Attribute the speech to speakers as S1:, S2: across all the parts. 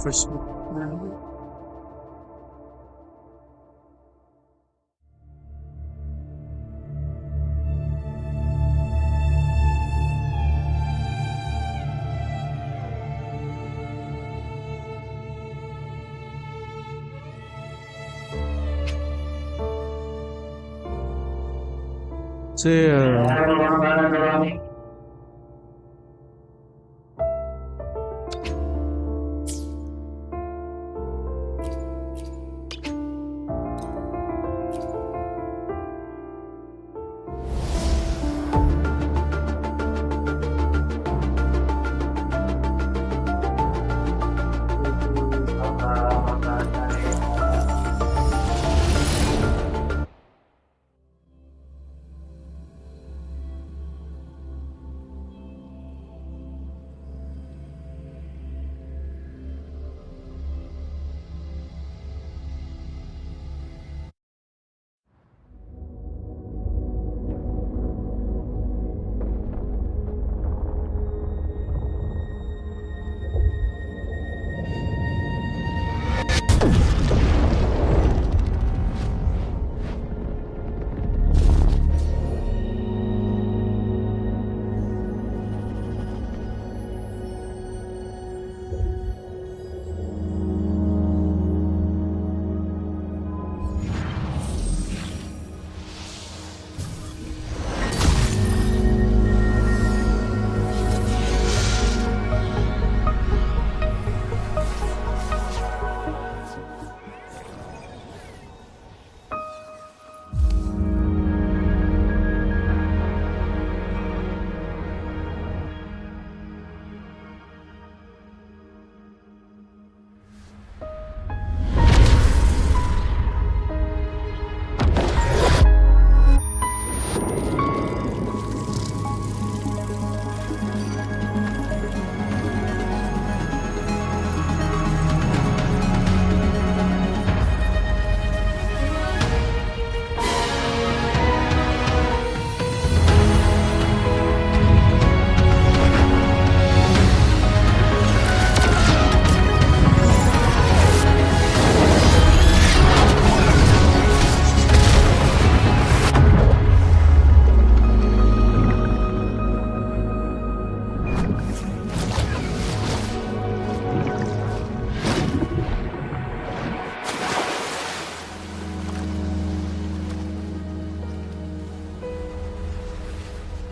S1: First, saya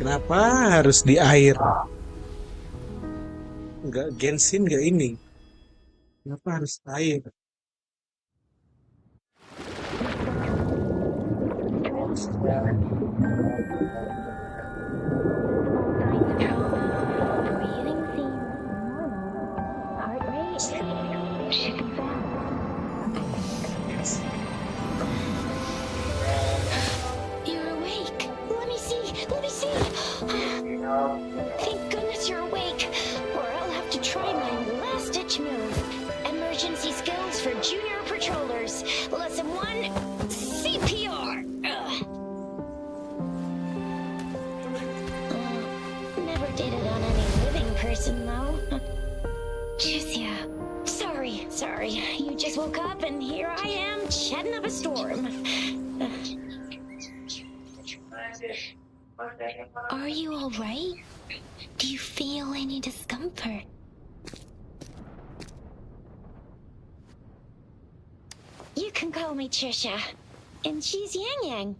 S1: kenapa harus di air? Nggak Genshin, nggak ini. Kenapa harus air?
S2: Breathing seems normal. Heart rate should be fast. You're awake. Let me see. Let me see. Thank goodness you're awake, or I'll have to try my last-ditch move. Emergency skills for junior patrollers. Lesson 1, CPR. Never did it on any living person, though. Juicia. Sorry. You just woke up, and here I am, chatting up a storm. Are you all right? Do you feel any discomfort? You can call me Trisha, and she's Yang Yang.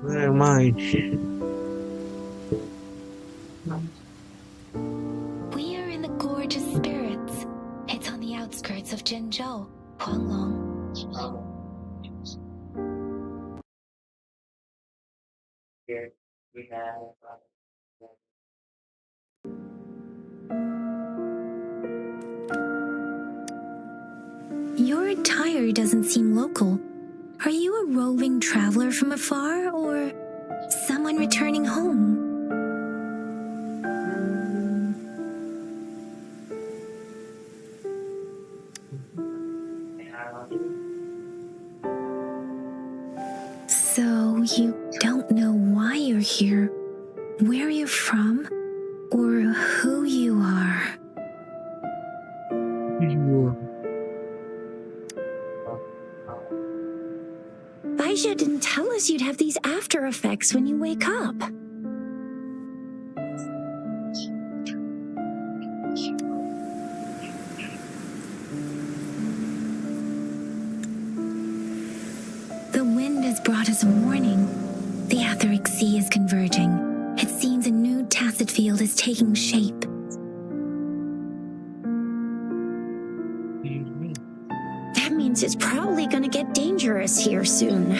S1: Where am I?
S2: We are in the Gorge of Spirits. It's on the outskirts of Zhenzhou, Huanglong.
S3: fire doesn't seem local. Are you a roving traveler from afar, or someone returning home? So you don't know why you're here, where you're from, or who you are.
S2: Baisha didn't tell us you'd have these after effects when you wake up.
S3: The wind has brought us a warning. The etheric sea is converging. It seems a new tacit field is taking shape.
S2: That means it's probably gonna get dangerous here soon.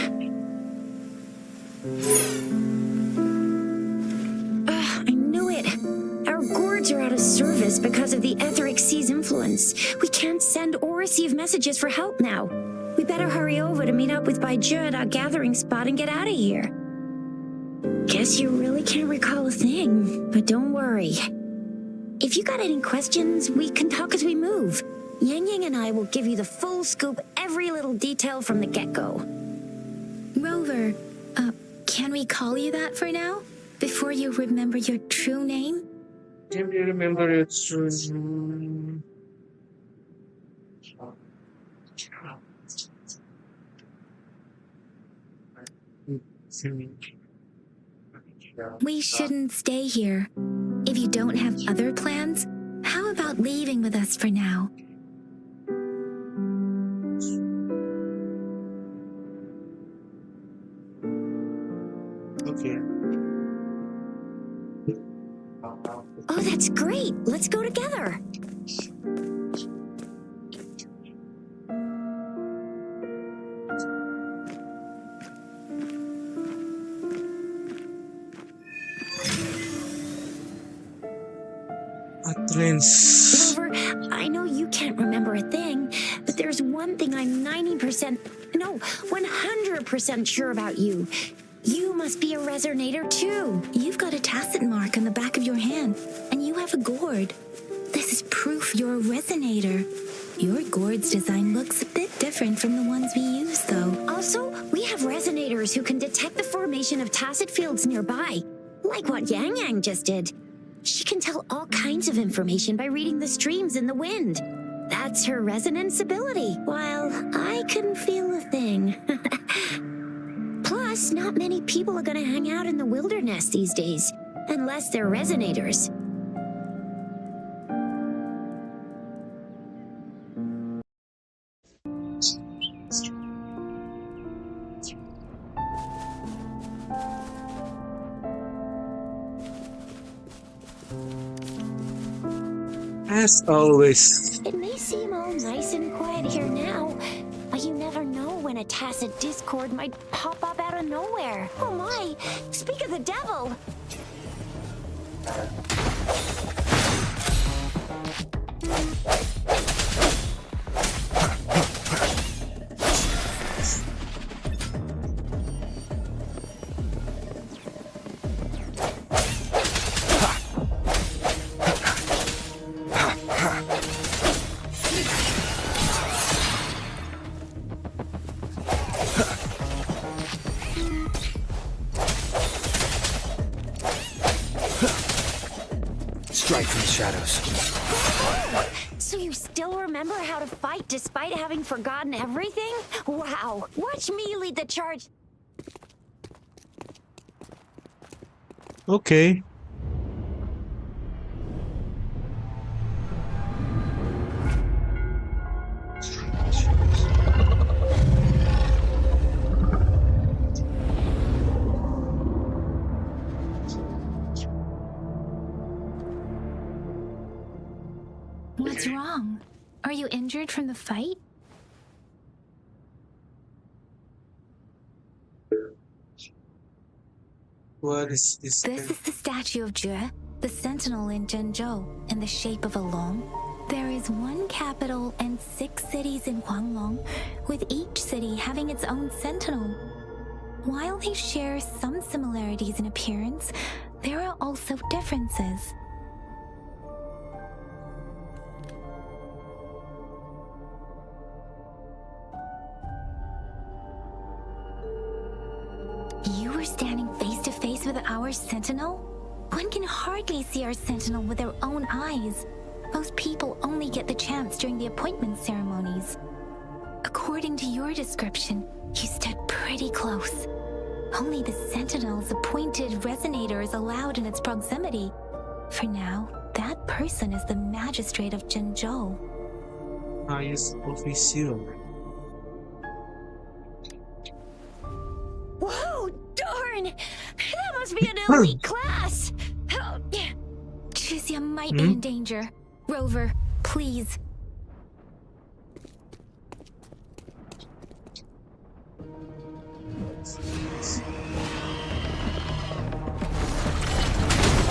S2: I knew it. Our gourds are out of service because of the etheric sea's influence. We can't send or receive messages for help now. We better hurry over to meet up with Baiju at our gathering spot and get out of here. Guess you really can't recall a thing, but don't worry. If you got any questions, we can talk as we move. Yang Yang and I will give you the full scoop, every little detail from the get-go.
S3: Rover, can we call you that for now? Before you remember your true name?
S1: Can you remember your true name?
S3: We shouldn't stay here. If you don't have other plans, how about leaving with us for now?
S1: Okay.
S2: Oh, that's great. Let's go together.
S1: Prince.
S2: Rover, I know you can't remember a thing, but there's one thing I'm 100% sure about you. You must be a resonator too.
S3: You've got a tacit mark on the back of your hand, and you have a gourd. This is proof you're a resonator. Your gourd's design looks a bit different from the ones we use, though.
S2: Also, we have resonators who can detect the formation of tacit fields nearby, like what Yang Yang just did. She can tell all kinds of information by reading the streams in the wind. That's her resonance ability, while I couldn't feel a thing. Plus, not many people are gonna hang out in the wilderness these days, unless they're resonators.
S1: As always.
S2: It may seem all nice and quiet here now, but you never know when a tacit discord might pop up out of nowhere. Oh my! Speak of the devil!
S4: Strike from the shadows.
S2: So you still remember how to fight despite having forgotten everything? Wow! Watch me lead the charge.
S1: Okay.
S3: What's wrong? Are you injured from the fight?
S1: What is this?
S3: This is the statue of Jue, the sentinel in Zhenzhou, in the shape of a long. There is one capital and 6 cities in Huanglong, with each city having its own sentinel. While they share some similarities in appearance, there are also differences. You were standing face to face with our sentinel? One can hardly see our sentinel with their own eyes. Most people only get the chance during the appointment ceremonies. According to your description, you stood pretty close. Only the sentinel's appointed resonator is allowed in its proximity. For now, that person is the magistrate of Zhenzhou.
S1: Highest official.
S2: Whoa, darn! That must be an elite class! Oh, yeah.
S3: Chixia might be in danger. Rover, please.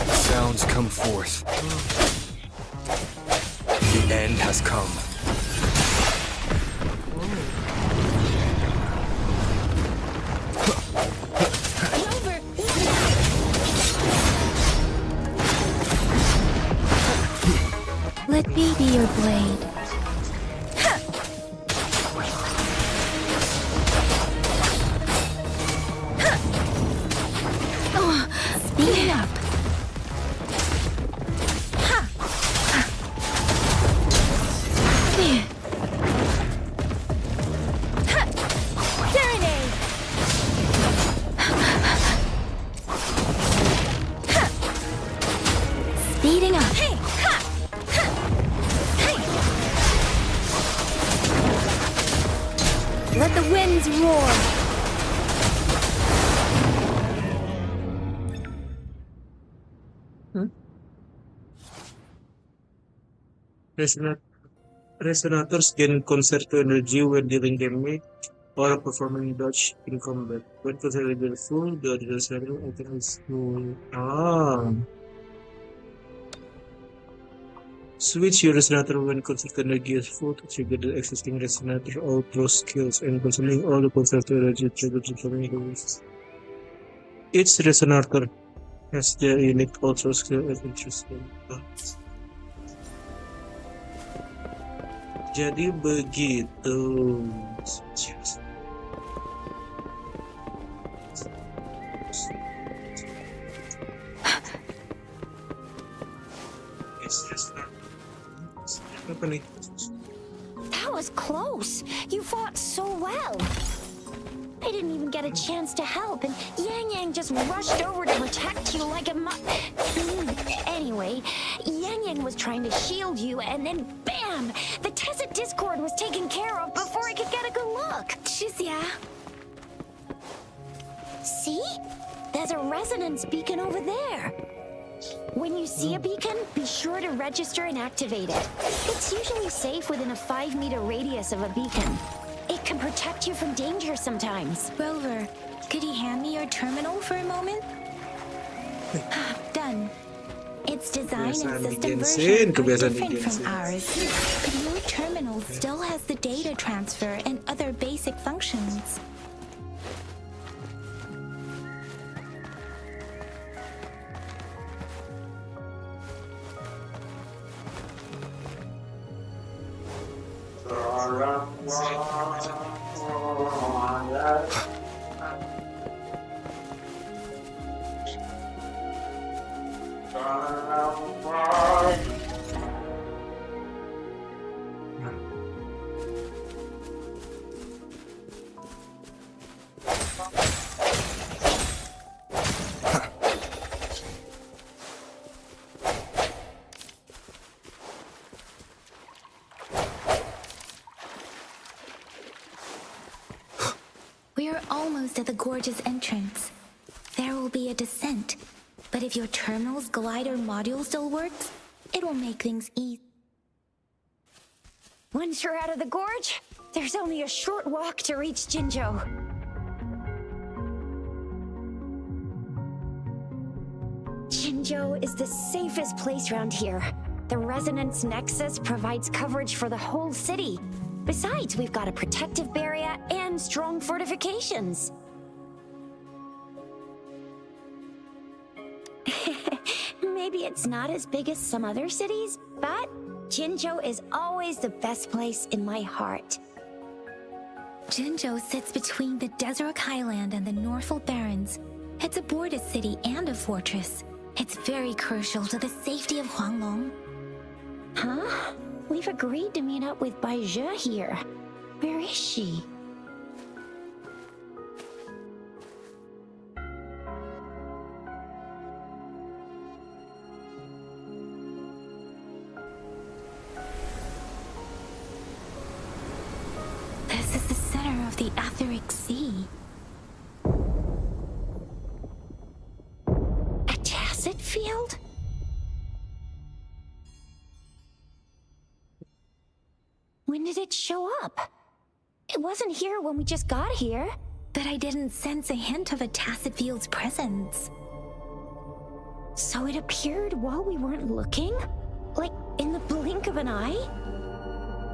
S4: Sounds come forth. The end has come.
S2: Rover!
S3: Let me be your blade. Speed up.
S2: Serenade!
S3: Speeding up.
S2: Hey! Ha! Ha! Hey!
S3: Let the winds roar.
S1: Resonators gain concerto energy when dealing damage or performing dodge in combat. When considered full, the resonator item is full. Switch your resonator when concerto energy is full to trigger the existing resonator outro skills and consuming all the concerto energy triggered to terminate. Each resonator has their unique outro skill and interesting. Jadi begitu. Apa nih?
S2: That was close. You fought so well. I didn't even get a chance to help, and Yang Yang just rushed over to protect you like a Anyway, Yang Yang was trying to shield you, and then BAM! The Tezit Discord was taken care of before I could get a good look.
S3: Chixia.
S2: See? There's a resonance beacon over there. When you see a beacon, be sure to register and activate it. It's usually safe within a 5-meter radius of a beacon. It can protect you from danger sometimes.
S3: Rover, could you hand me your terminal for a moment? Done. Its design and system version are different from ours, but your terminal still has the data transfer and other basic functions. We are almost at the gorge's entrance. There will be a descent, but if your terminal's glider module still works, it will make things easy.
S2: Once you're out of the gorge, there's only a short walk to reach Jinzhou. Jinzhou is the safest place around here. The resonance nexus provides coverage for the whole city. Besides, we've got a protective barrier and strong fortifications. Maybe it's not as big as some other cities, but Jinzhou is always the best place in my heart.
S3: Jinzhou sits between the Desert Highland and the Northful Barrens. It's a border city and a fortress. It's very crucial to the safety of Huanglong.
S2: Huh? We've agreed to meet up with Bai Zhe here. Where is she?
S3: This is the center of the Etheric Sea.
S2: A tacit field? When did it show up? It wasn't here when we just got here.
S3: But I didn't sense a hint of a tacit field's presence.
S2: So it appeared while we weren't looking? Like in the blink of an eye?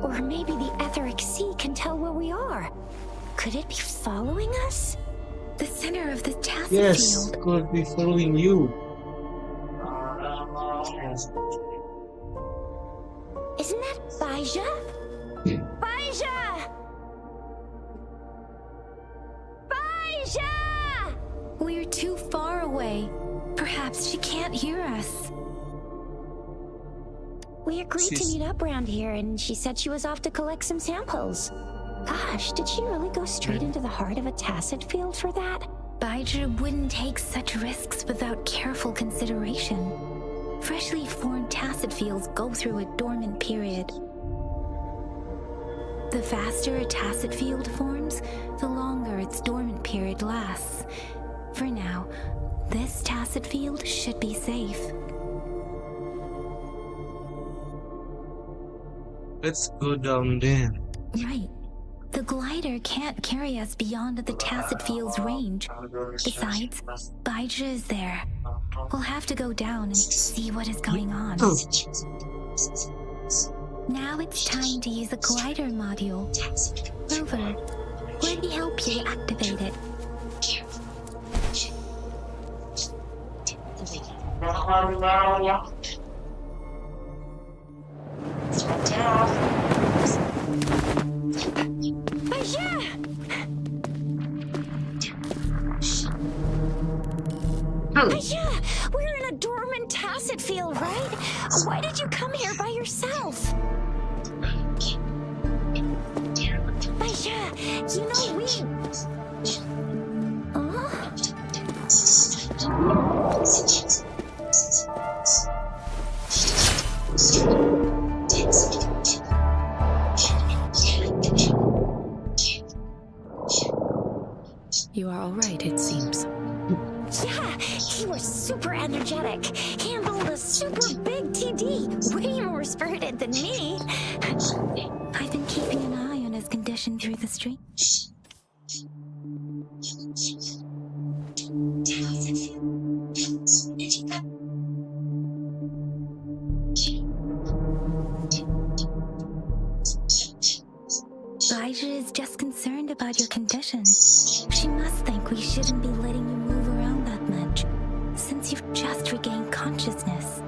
S2: Or maybe the Etheric Sea can tell where we are. Could it be following us?
S3: The center of the tacit
S1: Yes,
S3: field.
S1: could be following you. Yes.
S2: Isn't that Bai Zhe? Bai Zhe! Bai Zhe!
S3: We're too far away. Perhaps she can't hear us.
S2: We agreed to
S1: She's-
S2: meet up around here, and she said she was off to collect some samples. Gosh, did she really go straight into the heart of a tacit field for that?
S3: Baizhi wouldn't take such risks without careful consideration. Freshly formed tacit fields go through a dormant period. The faster a tacit field forms, the longer its dormant period lasts. For now, this tacit field should be safe.
S1: Let's go down there.
S3: Right. The glider can't carry us beyond the tacit field's range. Besides, Baizhi is there. We'll have to go down and see what is going on.
S1: Oh.
S3: Now it's time to use the glider module. Rover, let me help you activate it.
S2: Bai Zhe! Bai Zhe! We're in a dormant tacit field, right? Why did you come here by yourself? Bai Zhe, you know we... Huh?
S5: You are all right, it seems.
S2: Yeah, he was super energetic. Handled a super big TD. Way more spirited than me.
S3: I've been keeping an eye on his condition through the stream. Baizhi is just concerned about your condition. She must think we shouldn't be letting you move around that much, since you've just regained consciousness.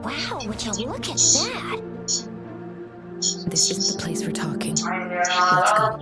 S2: Wow, would you look at that?
S5: This isn't the place for talking. Let's go.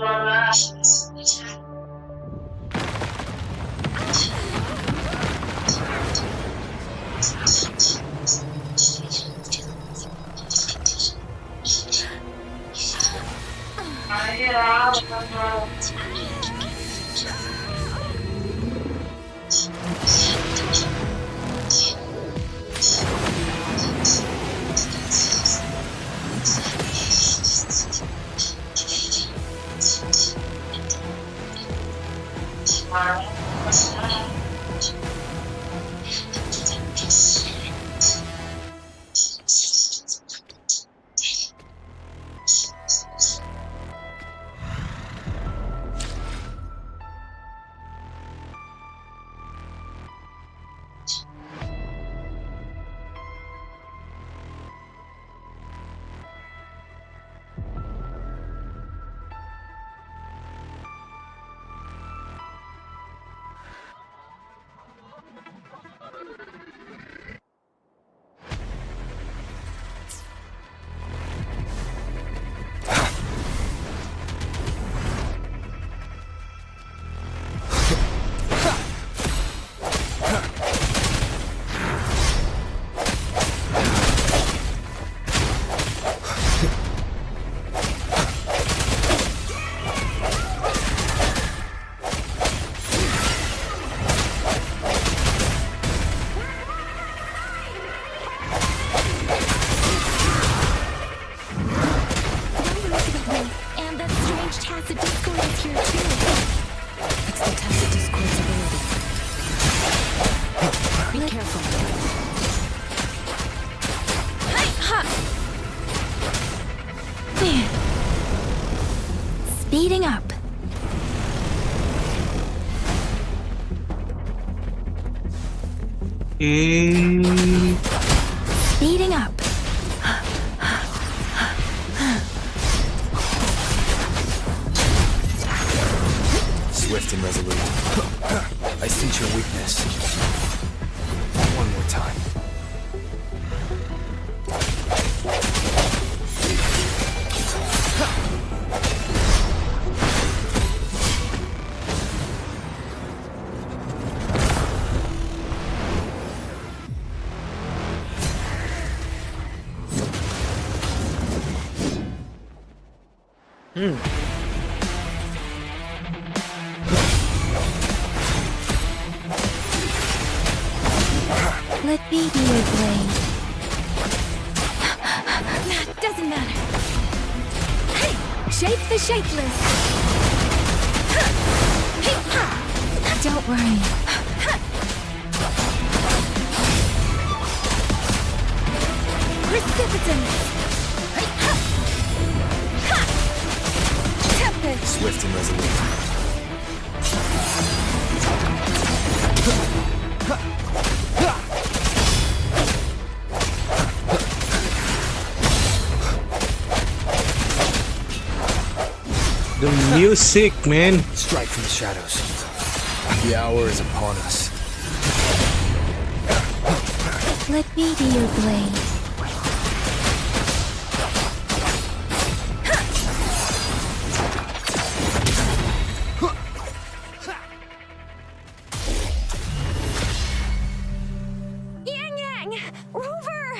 S3: Speeding up. Speeding up.
S4: Swift and resolute. I sense your weakness. One more time.
S3: Let me be your blade. That doesn't matter. Hey, shape the shapeless. Don't worry. Precipitant. Tempest.
S4: Swift and resolute.
S1: The music, man.
S4: Strike from the shadows. The hour is upon us.
S3: Let me be your blade.
S2: Yang Yang! Rover!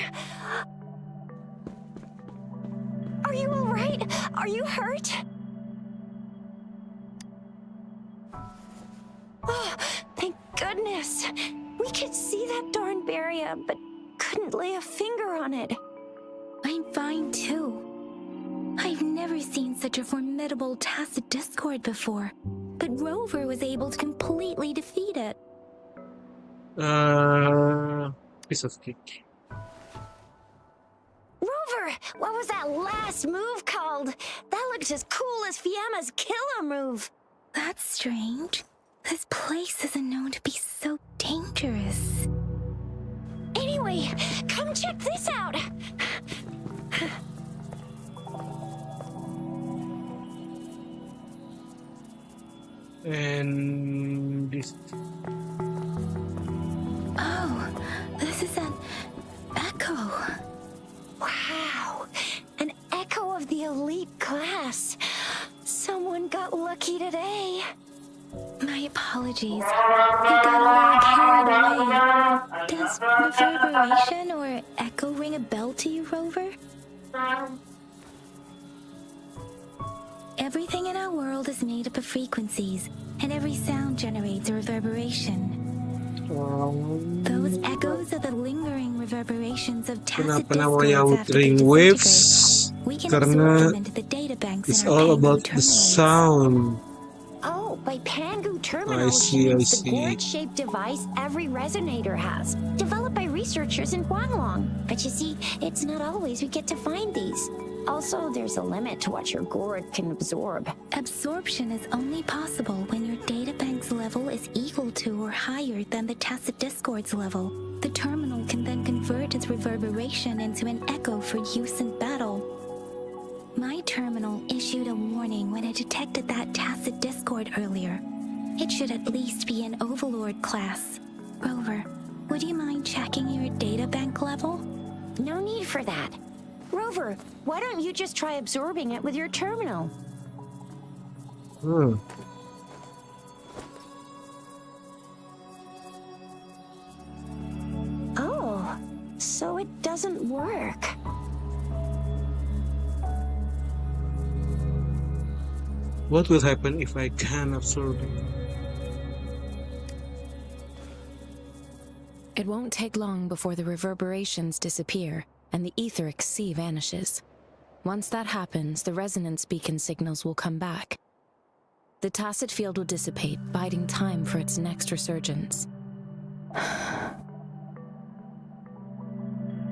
S2: Are you alright? Are you hurt? Oh, thank goodness. We could see that darn barrier, but couldn't lay a finger on it.
S3: I'm fine too. I've never seen such a formidable tacit discord before, but Rover was able to completely defeat it.
S1: Piece of cake.
S2: Rover, what was that last move called? That looked as cool as Fiamma's killer move.
S3: That's strange. This place isn't known to be so dangerous.
S2: Anyway, come check this out.
S1: And this.
S3: Oh, this is an echo.
S2: Wow, an echo of the elite class. Someone got lucky today.
S3: My apologies. I got a little carried away. Does reverberation or echo ring a bell to you, Rover? Everything in our world is made up of frequencies, and every sound generates a reverberation. Those echoes are the lingering reverberations of tacit
S1: Kenapa namanya
S3: discords after they
S1: ring
S3: disintegrate.
S1: waves?
S3: We can
S1: Karena
S3: absorb them into the data banks
S1: it's
S3: in our
S1: all
S3: Pangu
S1: about the
S3: terminals.
S1: sound.
S2: Oh, by Pangu Terminal,
S1: I see, I
S2: the
S1: see.
S2: gourd-shaped device every resonator has, developed by researchers in Guanglong. But you see, it's not always we get to find these. Also, there's a limit to what your gourd can absorb.
S3: Absorption is only possible when your databank's level is equal to or higher than the tacit discord's level. The terminal can then convert its reverberation into an echo for use in battle. My terminal issued a warning when it detected that tacit discord earlier. It should at least be an Overlord class. Rover, would you mind checking your databank level?
S2: No need for that. Rover, why don't you just try absorbing it with your terminal? Oh, so it doesn't work.
S1: What will happen if I can absorb it?
S5: It won't take long before the reverberations disappear and the etheric sea vanishes. Once that happens, the resonance beacon signals will come back. The tacit field will dissipate, biding time for its next resurgence.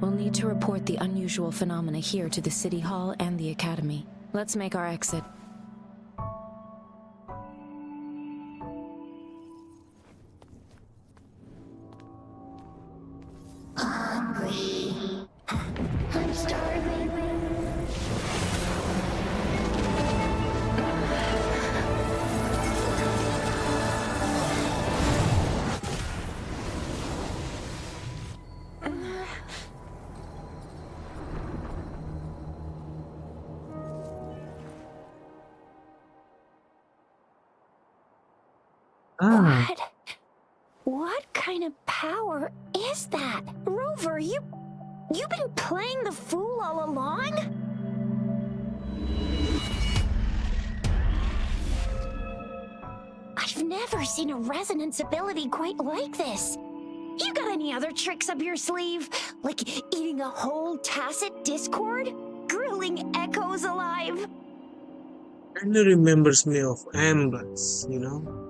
S5: We'll need to report the unusual phenomena here to the City Hall and the Academy. Let's make our exit.
S1: Ah,
S2: What kind of power is that? Rover, you've been playing the fool all along? I've never seen a resonance ability quite like this. You got any other tricks up your sleeve? Like eating a whole tacit discord? Grilling echoes alive?
S1: kind of remembers me of Ambas, you know?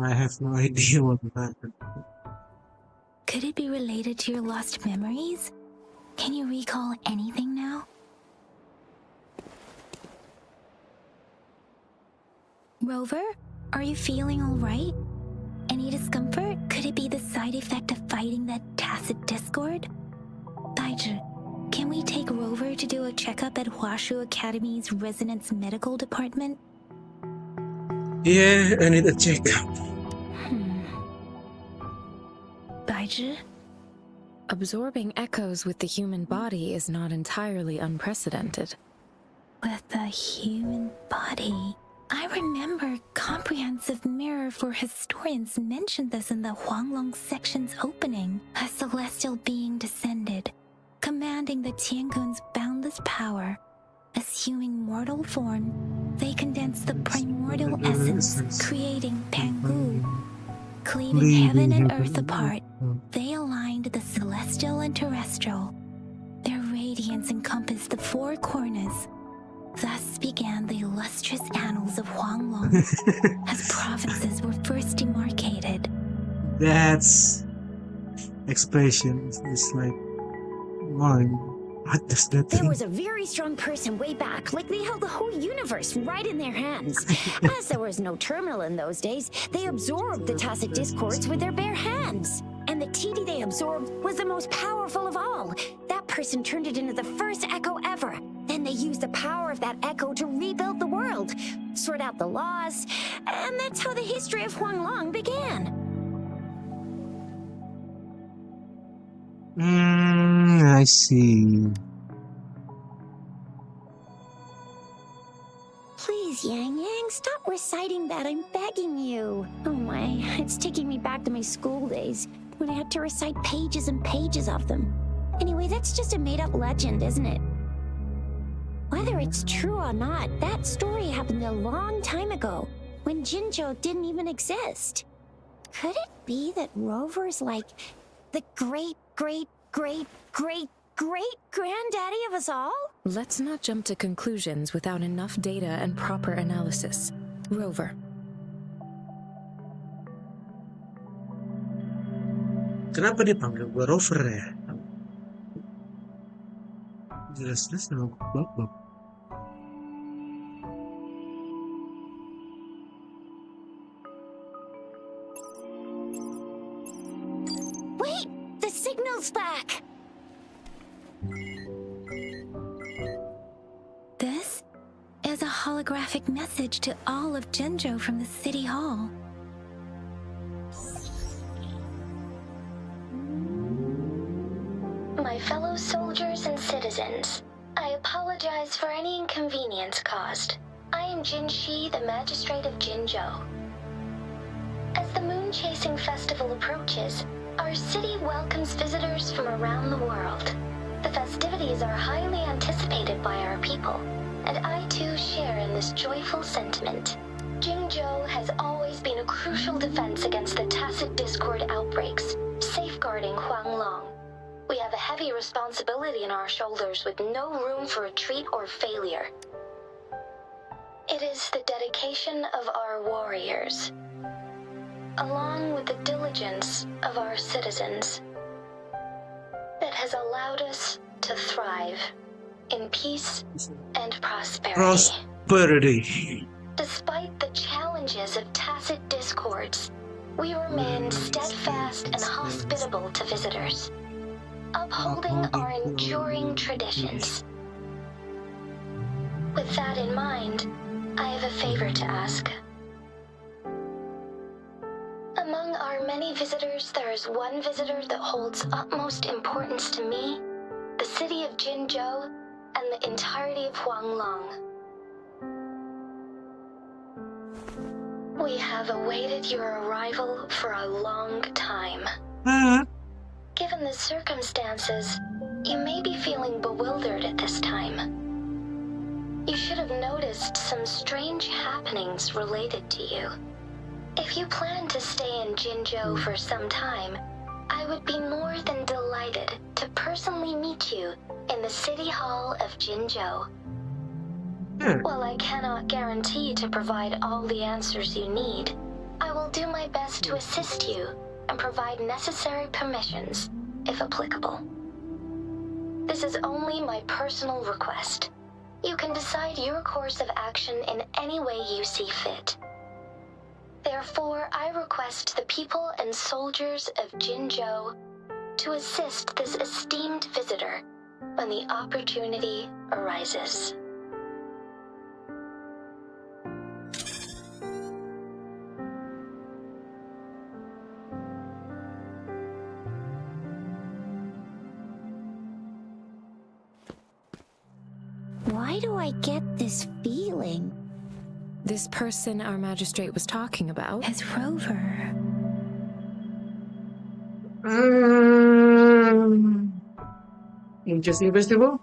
S1: I have no idea what happened.
S3: Could it be related to your lost memories? Can you recall anything now? Rover, are you feeling all right? Any discomfort? Could it be the side effect of fighting that tacit discord? Baiju, can we take Rover to do a checkup at Huashu Academy's Resonance Medical Department?
S1: Yeah, I need a checkup.
S3: Baiju?
S5: Absorbing echoes with the human body is not entirely unprecedented.
S3: With the human body. I remember Comprehensive Mirror for Historians mentioned this in the Huanglong section's opening. A celestial being descended, commanding the Tiangun's boundless power. Assuming mortal form, they condensed the primordial essence, creating Pangu. Cleaving heaven and earth apart, they aligned the celestial and terrestrial. Their radiance encompassed the four corners. Thus began the illustrious annals of Huanglong, as provinces were first demarcated.
S1: That's expression is like mine. What does that
S2: There
S1: mean?
S2: was a very strong person way back, like they held the whole universe right in their hands. As there was no terminal in those days, they absorbed the tacit discords with their bare hands. And the TD they absorbed was the most powerful of all. That person turned it into the first echo ever. Then they used the power of that echo to rebuild the world, sort out the laws, and that's how the history of Huanglong began.
S1: I see.
S2: Please, Yang Yang, stop reciting that. I'm begging you. Oh my, it's taking me back to my school days when I had to recite pages and pages of them. Anyway, that's just a made-up legend, isn't it? Whether it's true or not, that story happened a long time ago, when Jinzhou didn't even exist. Could it be that Rover's like the great-great-great-great-great-granddaddy of us all?
S5: Let's not jump to conclusions without enough data and proper analysis. Rover.
S1: Kenapa dia panggil gue Rover ya? Jelas-jelas nama gue Bob.
S2: Wait! The signal's back!
S3: This is a holographic message to all of Jinzhou from the City Hall.
S6: My fellow soldiers and citizens, I apologize for any inconvenience caused. I am Jin Shi, the Magistrate of Jinzhou. As the Moon-Chasing Festival approaches, our city welcomes visitors from around the world. The festivities are highly anticipated by our people, and I too share in this joyful sentiment. Jinzhou has always been a crucial defense against the tacit discord outbreaks, safeguarding Huanglong. We have a heavy responsibility on our shoulders with no room for retreat or failure. It is the dedication of our warriors, along with the diligence of our citizens, that has allowed us to thrive in peace and prosperity.
S1: Prosperity.
S6: Despite the challenges of tacit discords, we remain steadfast and hospitable to visitors, upholding our enduring traditions. With that in mind, I have a favor to ask. Among our many visitors, there is one visitor that holds utmost importance to me, the city of Jinzhou, and the entirety of Huanglong. We have awaited your arrival for a long time. Given the circumstances, you may be feeling bewildered at this time. You should have noticed some strange happenings related to you. If you plan to stay in Jinzhou for some time, I would be more than delighted to personally meet you in the City Hall of Jinzhou. While I cannot guarantee to provide all the answers you need, I will do my best to assist you and provide necessary permissions, if applicable. This is only my personal request. You can decide your course of action in any way you see fit. Therefore, I request the people and soldiers of Jinzhou to assist this esteemed visitor when the opportunity arises.
S3: Why do I get this feeling?
S5: This person our magistrate was talking about?
S3: As Rover.
S1: Interesting festival?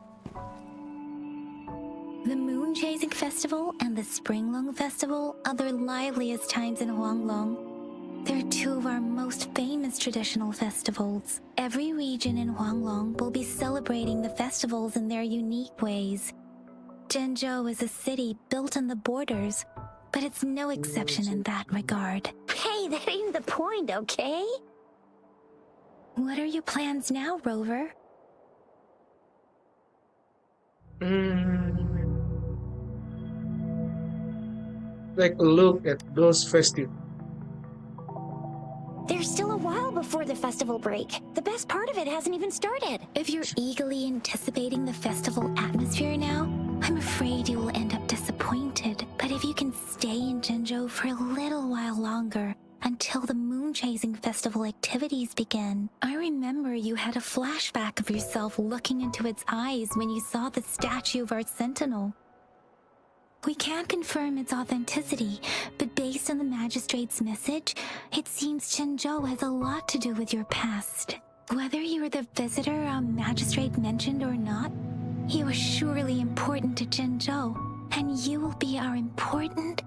S3: The Moon Chasing Festival and the Springlong Festival are the liveliest times in Huanglong. They're two of our most famous traditional festivals. Every region in Huanglong will be celebrating the festivals in their unique ways. Jinzhou is a city built on the borders, but it's no exception in that regard.
S2: Hey, that ain't the point, okay?
S3: What are your plans now, Rover?
S1: Like a look at those festivals.
S2: There's still a while before the festival break. The best part of it hasn't even started.
S3: If you're eagerly anticipating the festival atmosphere now, I'm afraid you will end up disappointed. But if you can stay in Jinzhou for a little while longer, until the Moon Chasing Festival activities begin. I remember you had a flashback of yourself looking into its eyes when you saw the statue of our sentinel. We can't confirm its authenticity, but based on the magistrate's message, it seems Jinzhou has a lot to do with your past. Whether you are the visitor our magistrate mentioned or not, you are surely important to Jinzhou, and you will be our important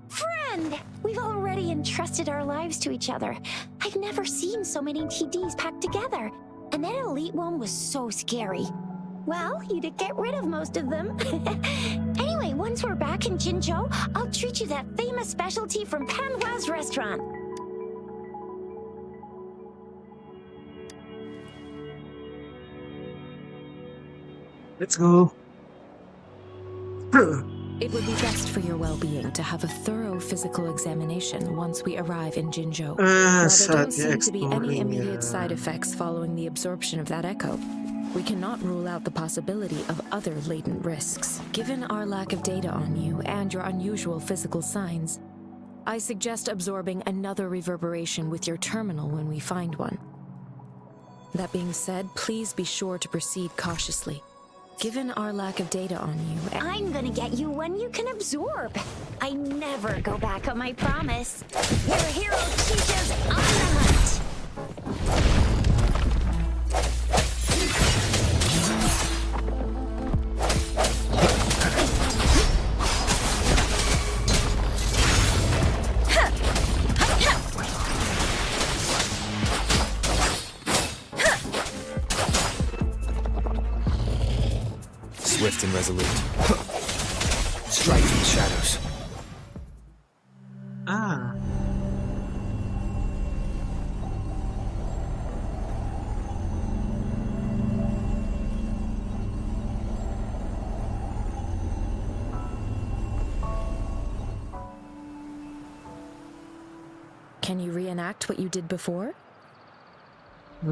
S2: Friend! We've already entrusted our lives to each other. I've never seen so many TDs packed together. And that elite one was so scary. Well, you did get rid of most of them. Anyway, once we're back in Jinzhou, I'll treat you that famous specialty from Panhua's restaurant.
S1: Let's go.
S5: It would be best for your well-being to have a thorough physical examination once we arrive in Jinzhou. While there don't seem to be any immediate side effects following the absorption of that echo, we cannot rule out the possibility of other latent risks. Given our lack of data on you and your unusual physical signs, I suggest absorbing another reverberation with your terminal when we find one. That being said, please be sure to proceed cautiously. Given our lack of data on you...
S2: I'm gonna get you one you can absorb. I never go back on my promise. Your hero Chicha's on the hunt.
S4: Swift and resolute. Strike in the shadows.
S1: Ah.
S5: Can you reenact what you did before?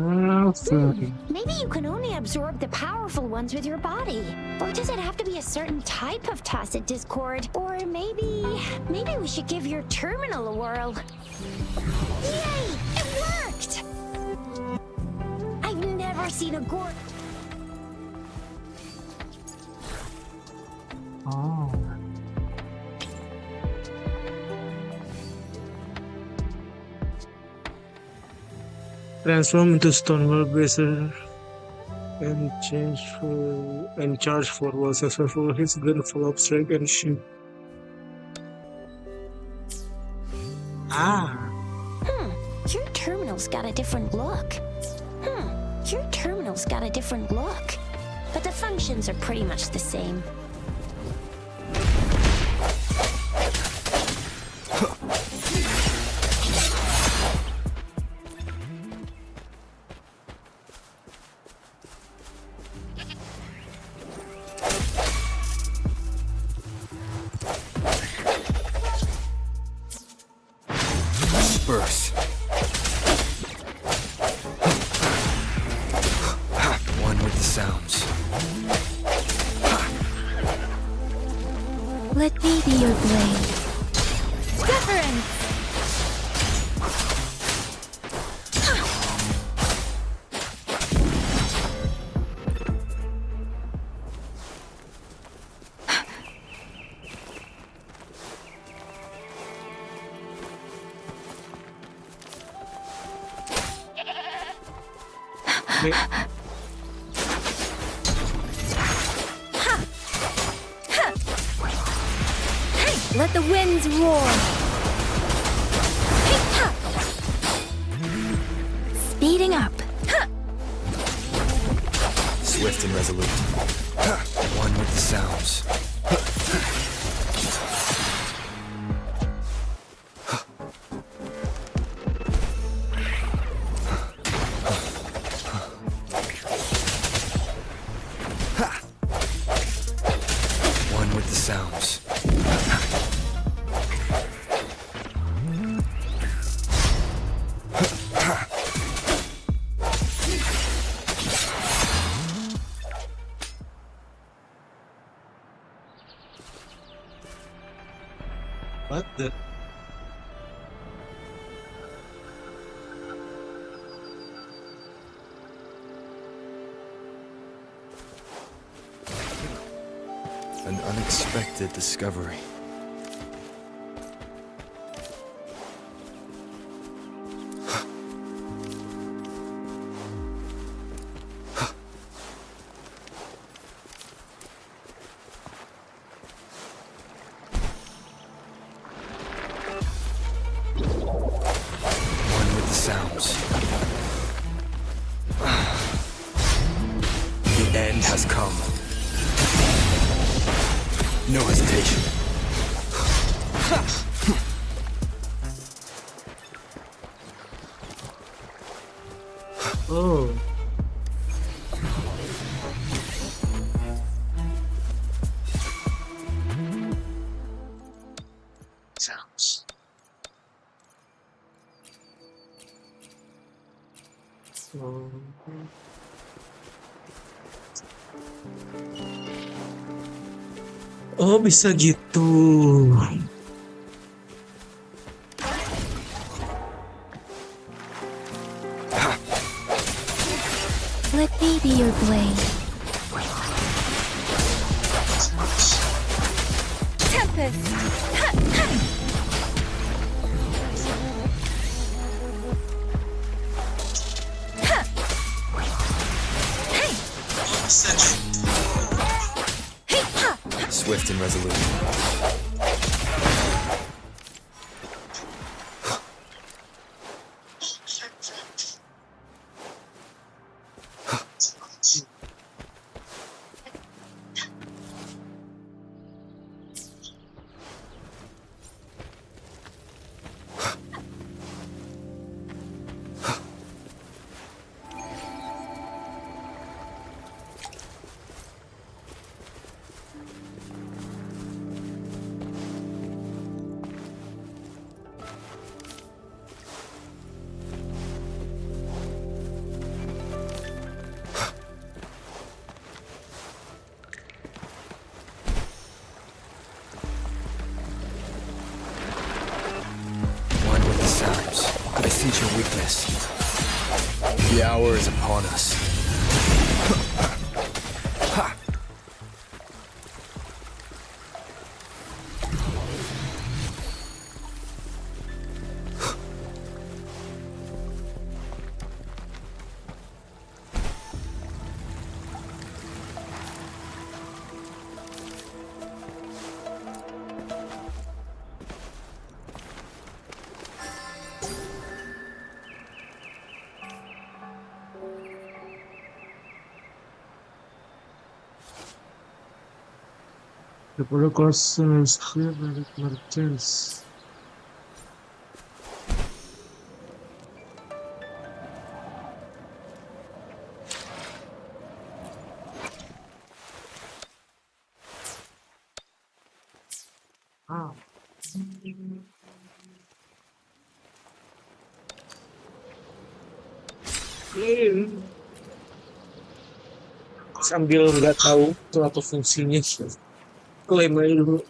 S2: Maybe you can only absorb the powerful ones with your body. Or does it have to be a certain type of tacit discord? Or maybe we should give your terminal a whirl. Yay! It worked! I've never seen a gourd.
S1: Oh. Transform into Stonewall Bracer and change for and charge for while successful hits gun follow up strike and shoot. Ah,
S2: Your terminal's got a different look. Your terminal's got a different look. But the functions are pretty much the same.
S4: Disperse. One with the sounds.
S3: Let me be your blade. Deference!
S1: wait,
S3: Let the winds roar! Speeding up.
S4: Swift and resolute. One with the sounds. One with the sounds.
S1: what the?
S4: An unexpected discovery. One with the sounds. The end has come. No hesitation.
S1: Oh, sounds. So, oh, bisa gitu.
S3: Let me be your blade. Tempest!
S4: Swift and resolute. One with the sounds. I sense your weakness. The hour is upon us.
S1: The Holocaust is clearly Martins. Ah. Sambil nggak tahu itu apa fungsinya, klaim aja dulu.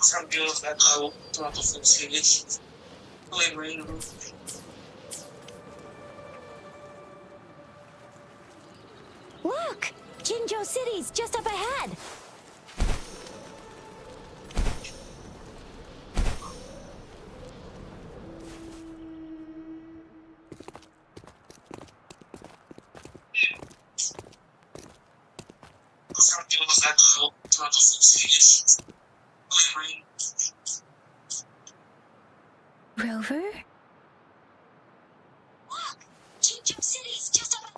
S1: Sambil nggak tahu itu apa fungsinya, klaim aja dulu.
S2: Look! Jinzhou City's just up ahead!
S1: Sambil nggak tahu itu apa fungsinya, klaim aja dulu.
S3: Rover?
S2: Look! Jinzhou City's just up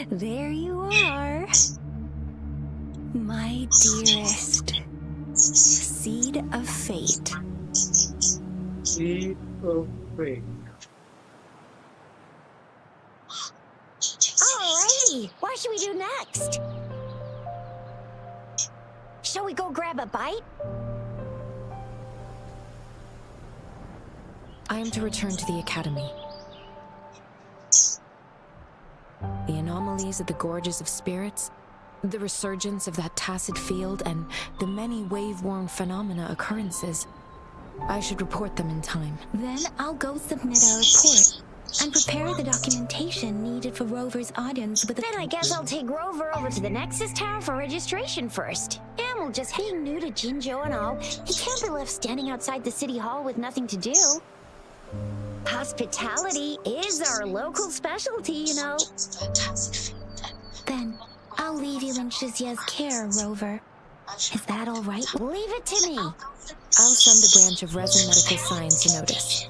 S3: There you are. My dearest. Seed of fate.
S1: Seed of fate.
S2: Alrighty! What should we do next? Shall we go grab a bite?
S5: I am to return to the academy. The anomalies of the gorges of spirits, the resurgence of that tacit field, and the many wave-worn phenomena occurrences. I should report them in time.
S3: Then I'll go submit our report and prepare the documentation needed for Rover's audience with
S2: Then I guess I'll take Rover over to the Nexus Tower for registration first. And we'll just being new to Jinzhou and all, he can't be left standing outside the city hall with nothing to do. Hospitality is our local specialty, you know.
S3: Then I'll leave you in Shizia's care, Rover. Is that all right?
S2: Leave it to me.
S5: I'll send the branch of Resin Medical Science a notice.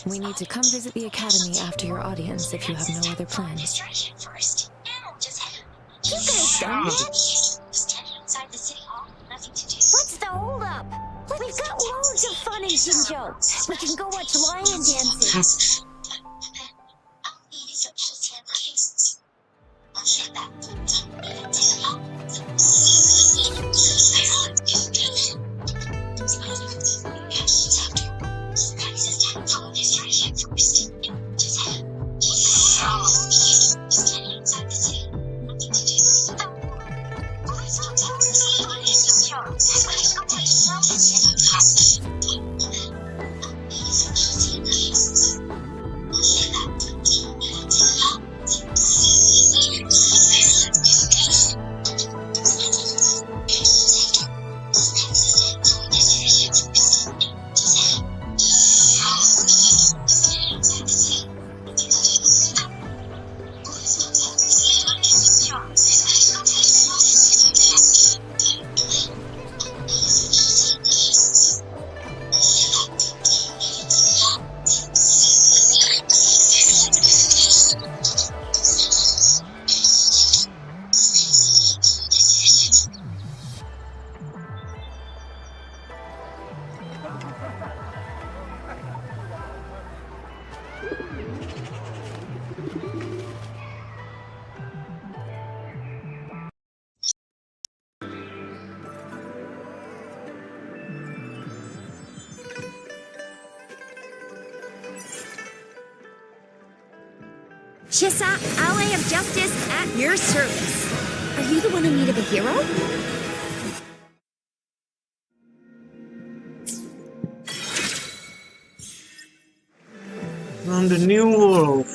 S5: We need to come visit the academy after your audience if you have no other plans.
S2: You guys done that? What's the holdup? We've got loads of fun in Jinzhou. We can go watch lion dancing.
S7: Shisa, ally of justice at your service. Are you the one in need of a hero?
S1: On the new world.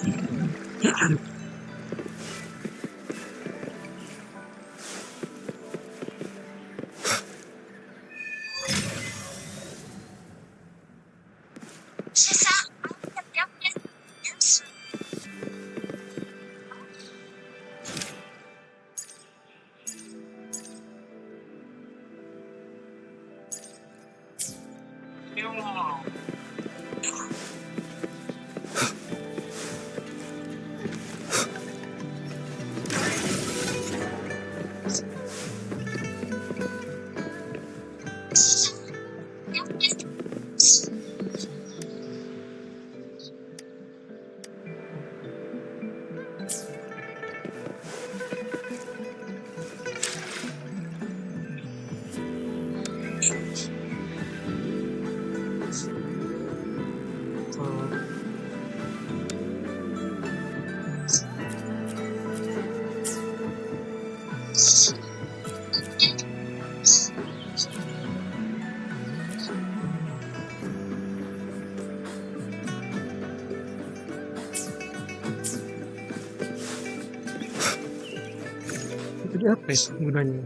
S1: Jadi apa ya gunanya?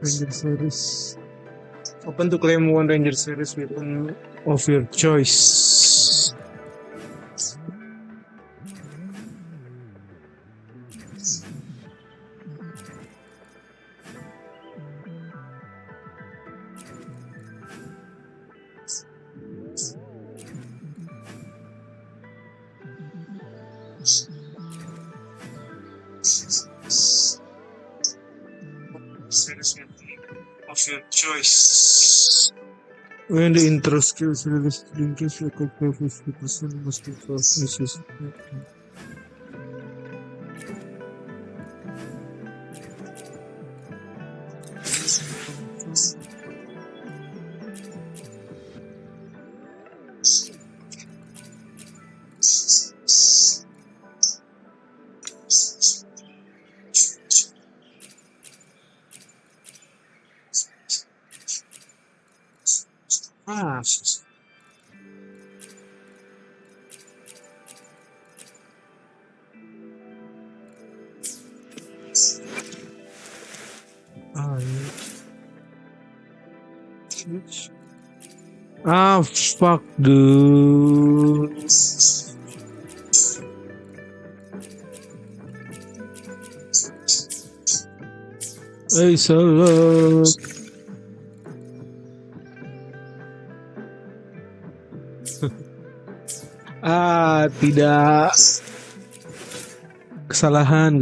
S1: Ranger series. Open to claim one Ranger series weapon of your choice. Series weapon of your choice. When the intro skills release, the increase record by 50% must be for issues. Ah, switch. Ah, fuck, dude. Hey, salah. Tidak. Kesalahan.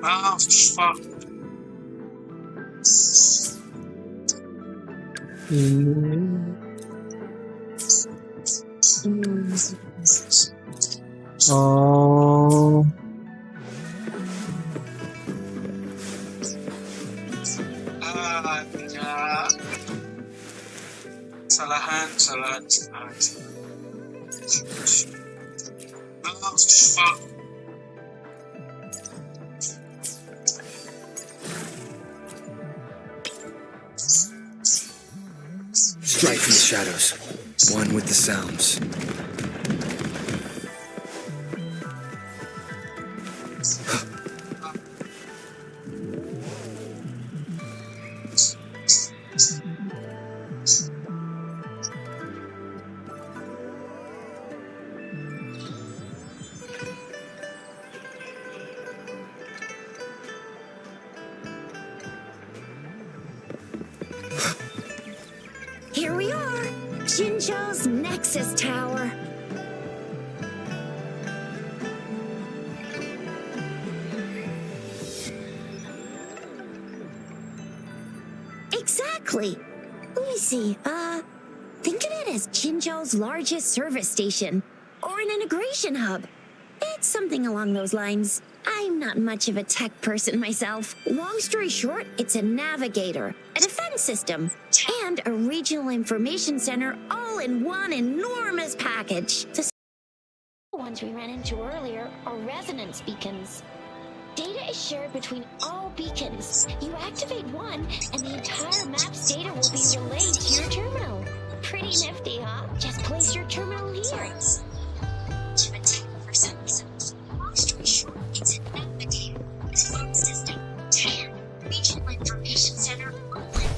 S1: Ah, fuck. Oh. Tidak. Kesalahan. Oh, fuck.
S4: Strike from the shadows. One with the sounds.
S7: Here we are, Jinzhou's Nexus Tower. Exactly. Let me see. Think of it as Jinzhou's largest service station, or an integration hub. It's something along those lines. I'm not much of a tech person myself. Long story short, it's a navigator, a defense system, and a regional information center all in one enormous package. The
S2: ones we ran into earlier are resonance beacons. Data is shared between all beacons. You activate one, and the entire map's data will be relayed to your terminal. Pretty nifty, huh? Just place your terminal here. Long story short, it's a navigator, a defense system, and regional information center all in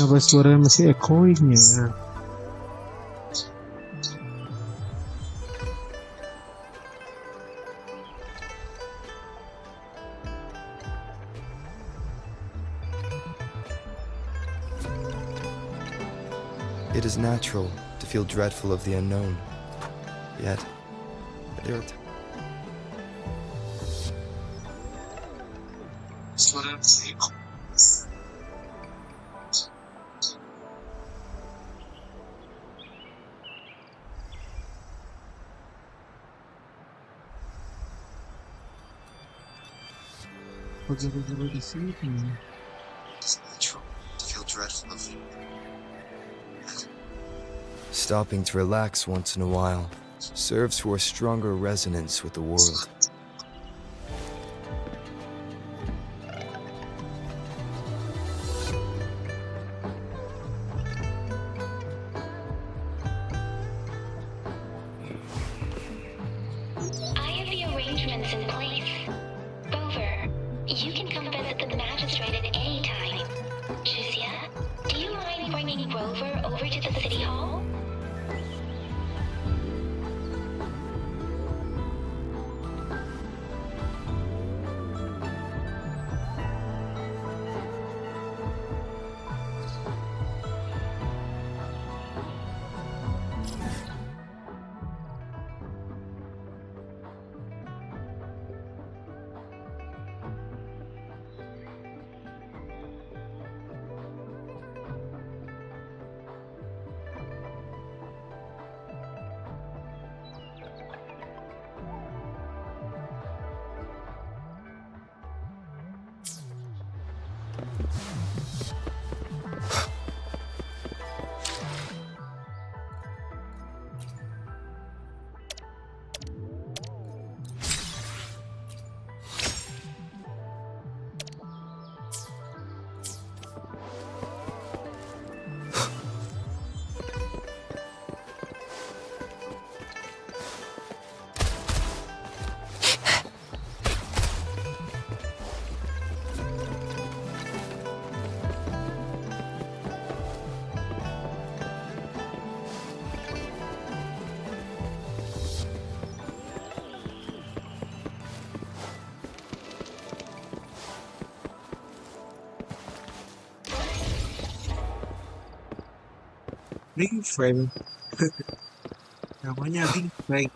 S2: Kenapa suaranya masih echoing ya?
S4: It is natural to feel dreadful of the unknown. Yet, there are
S1: Pag-zero-zero di sini.
S4: It's natural to feel dreadful of the Stopping to relax once in a while serves for a stronger resonance with the world.
S6: I have the arrangements in place. Rover, you can come visit the magistrate at any time. Juzia, do you mind bringing Rover over to the city hall?
S1: Big friend. Namanya Big Friend.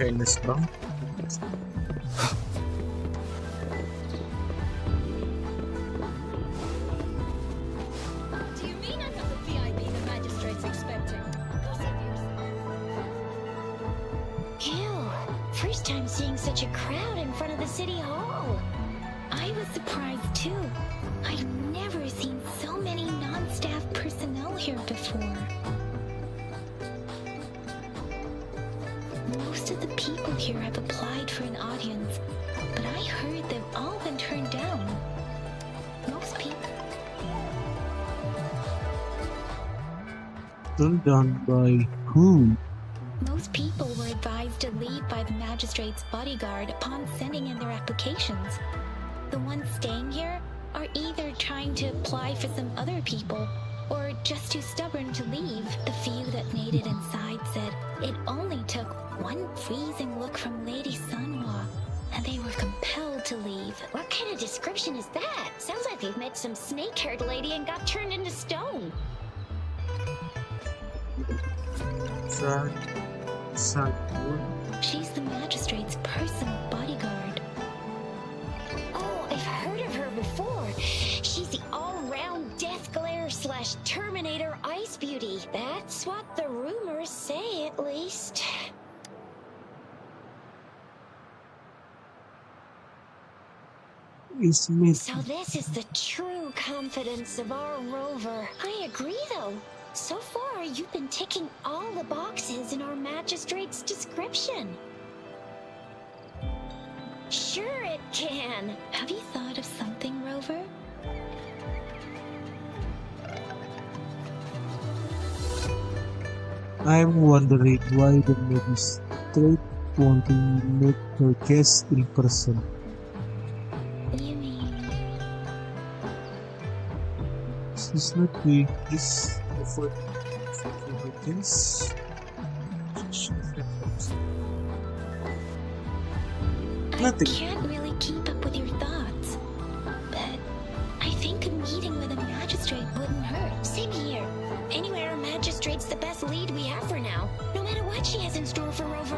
S1: Fairness bang?
S2: Do you mean I'm not the VIP the magistrate's expecting? Go see for yourself.
S6: Ew, first time seeing such a crowd in front of the city hall.
S3: I was surprised too. I've never seen so many non-staff personnel here before. Most of the people here have applied for an audience, but I heard they've all been turned down. Most people...
S1: Turned down by who?
S3: Most people were advised to leave by the magistrate's bodyguard upon sending in their applications. The ones staying here are either trying to apply for some other people, or just too stubborn to leave. The few that made it inside said it only took one freezing look from Lady Sunhwa, and they were compelled to leave.
S6: What kind of description is that? Sounds like they've met some snake-haired lady and got turned into stone.
S3: She's the magistrate's personal bodyguard.
S6: Oh, I've heard of her before. She's the all-round Death Glare / Terminator Ice Beauty. That's what the rumors say, at least. So this is the true confidence of our Rover. I agree, though. So far, you've been ticking all the boxes in our magistrate's description.
S2: Sure it can.
S3: Have you thought of something, Rover?
S1: I'm wondering why the magistrate won't meet her case in person.
S3: You mean...
S1: She's not doing this for her case. Nothing.
S3: I can't really keep up with your thoughts. But I think a meeting with a magistrate wouldn't hurt.
S2: Same here. Anywhere a magistrate's the best lead we have for now, no matter what she has in store for Rover.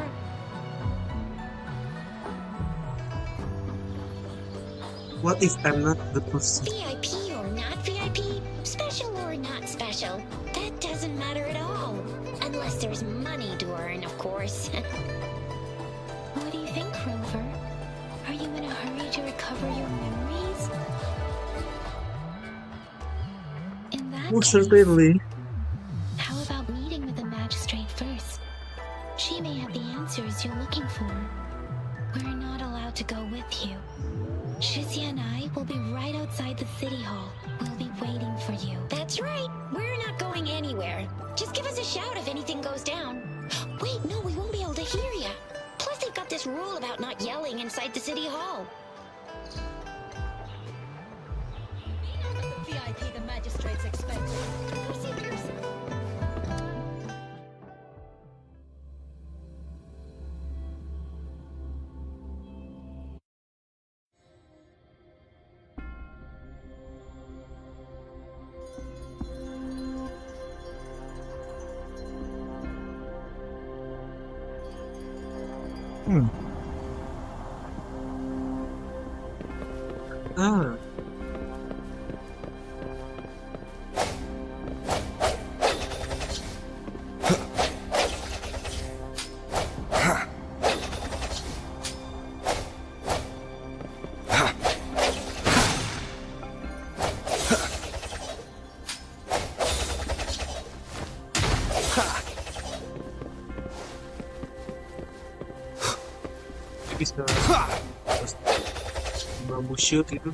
S1: What if I'm not the person?
S2: VIP or not VIP, special or not special, that doesn't matter at all. Unless there's money to earn, of course.
S3: What do you think, Rover? Are you in a hurry to recover your memories? In that
S1: Oh,
S3: case,
S1: certainly.
S3: how about meeting with the magistrate first? She may have the answers you're looking for. We're not allowed to go with you. Shizia and I will be right outside the city hall. We'll be waiting for you.
S2: That's right. We're not going anywhere. Just give us a shout if anything goes down. Wait, no, we won't be able to hear ya. Plus, they've got this rule about not yelling inside the city hall.
S8: The VIP the magistrates expect.
S2: Proceed yourself.
S1: Ah. Bisa bambu shield itu.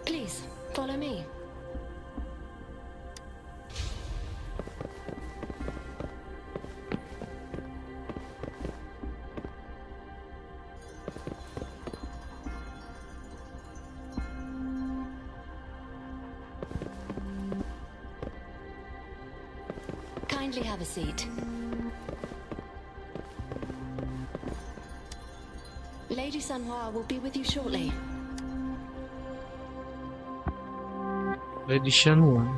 S5: Please, follow me. Kindly have a seat. Lady Sanhua will be with you shortly.
S1: Lady Shanwan.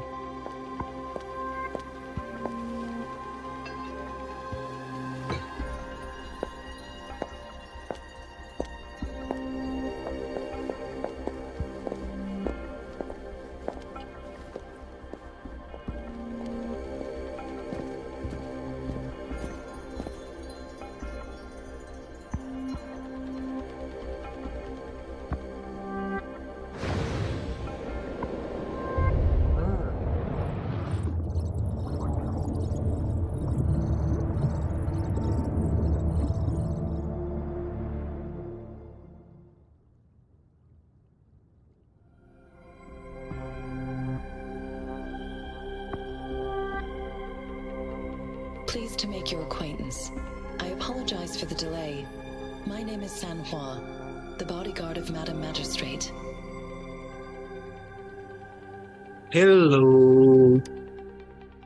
S5: Pleased to make your acquaintance. I apologize for the delay. My name is Sanhua, the bodyguard of Madam Magistrate.
S1: Hello.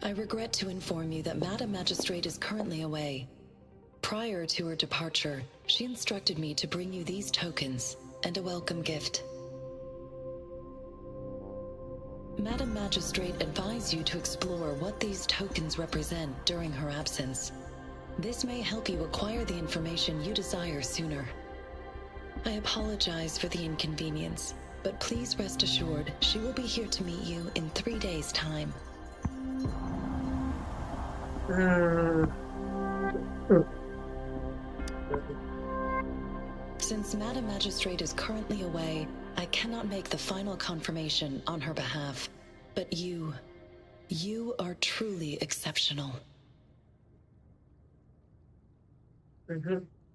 S5: I regret to inform you that Madam Magistrate is currently away. Prior to her departure, she instructed me to bring you these tokens and a welcome gift. Madam Magistrate advised you to explore what these tokens represent during her absence. This may help you acquire the information you desire sooner. I apologize for the inconvenience, but please rest assured she will be here to meet you in 3 days' time. Since Madam Magistrate is currently away, I cannot make the final confirmation on her behalf. But you are truly exceptional.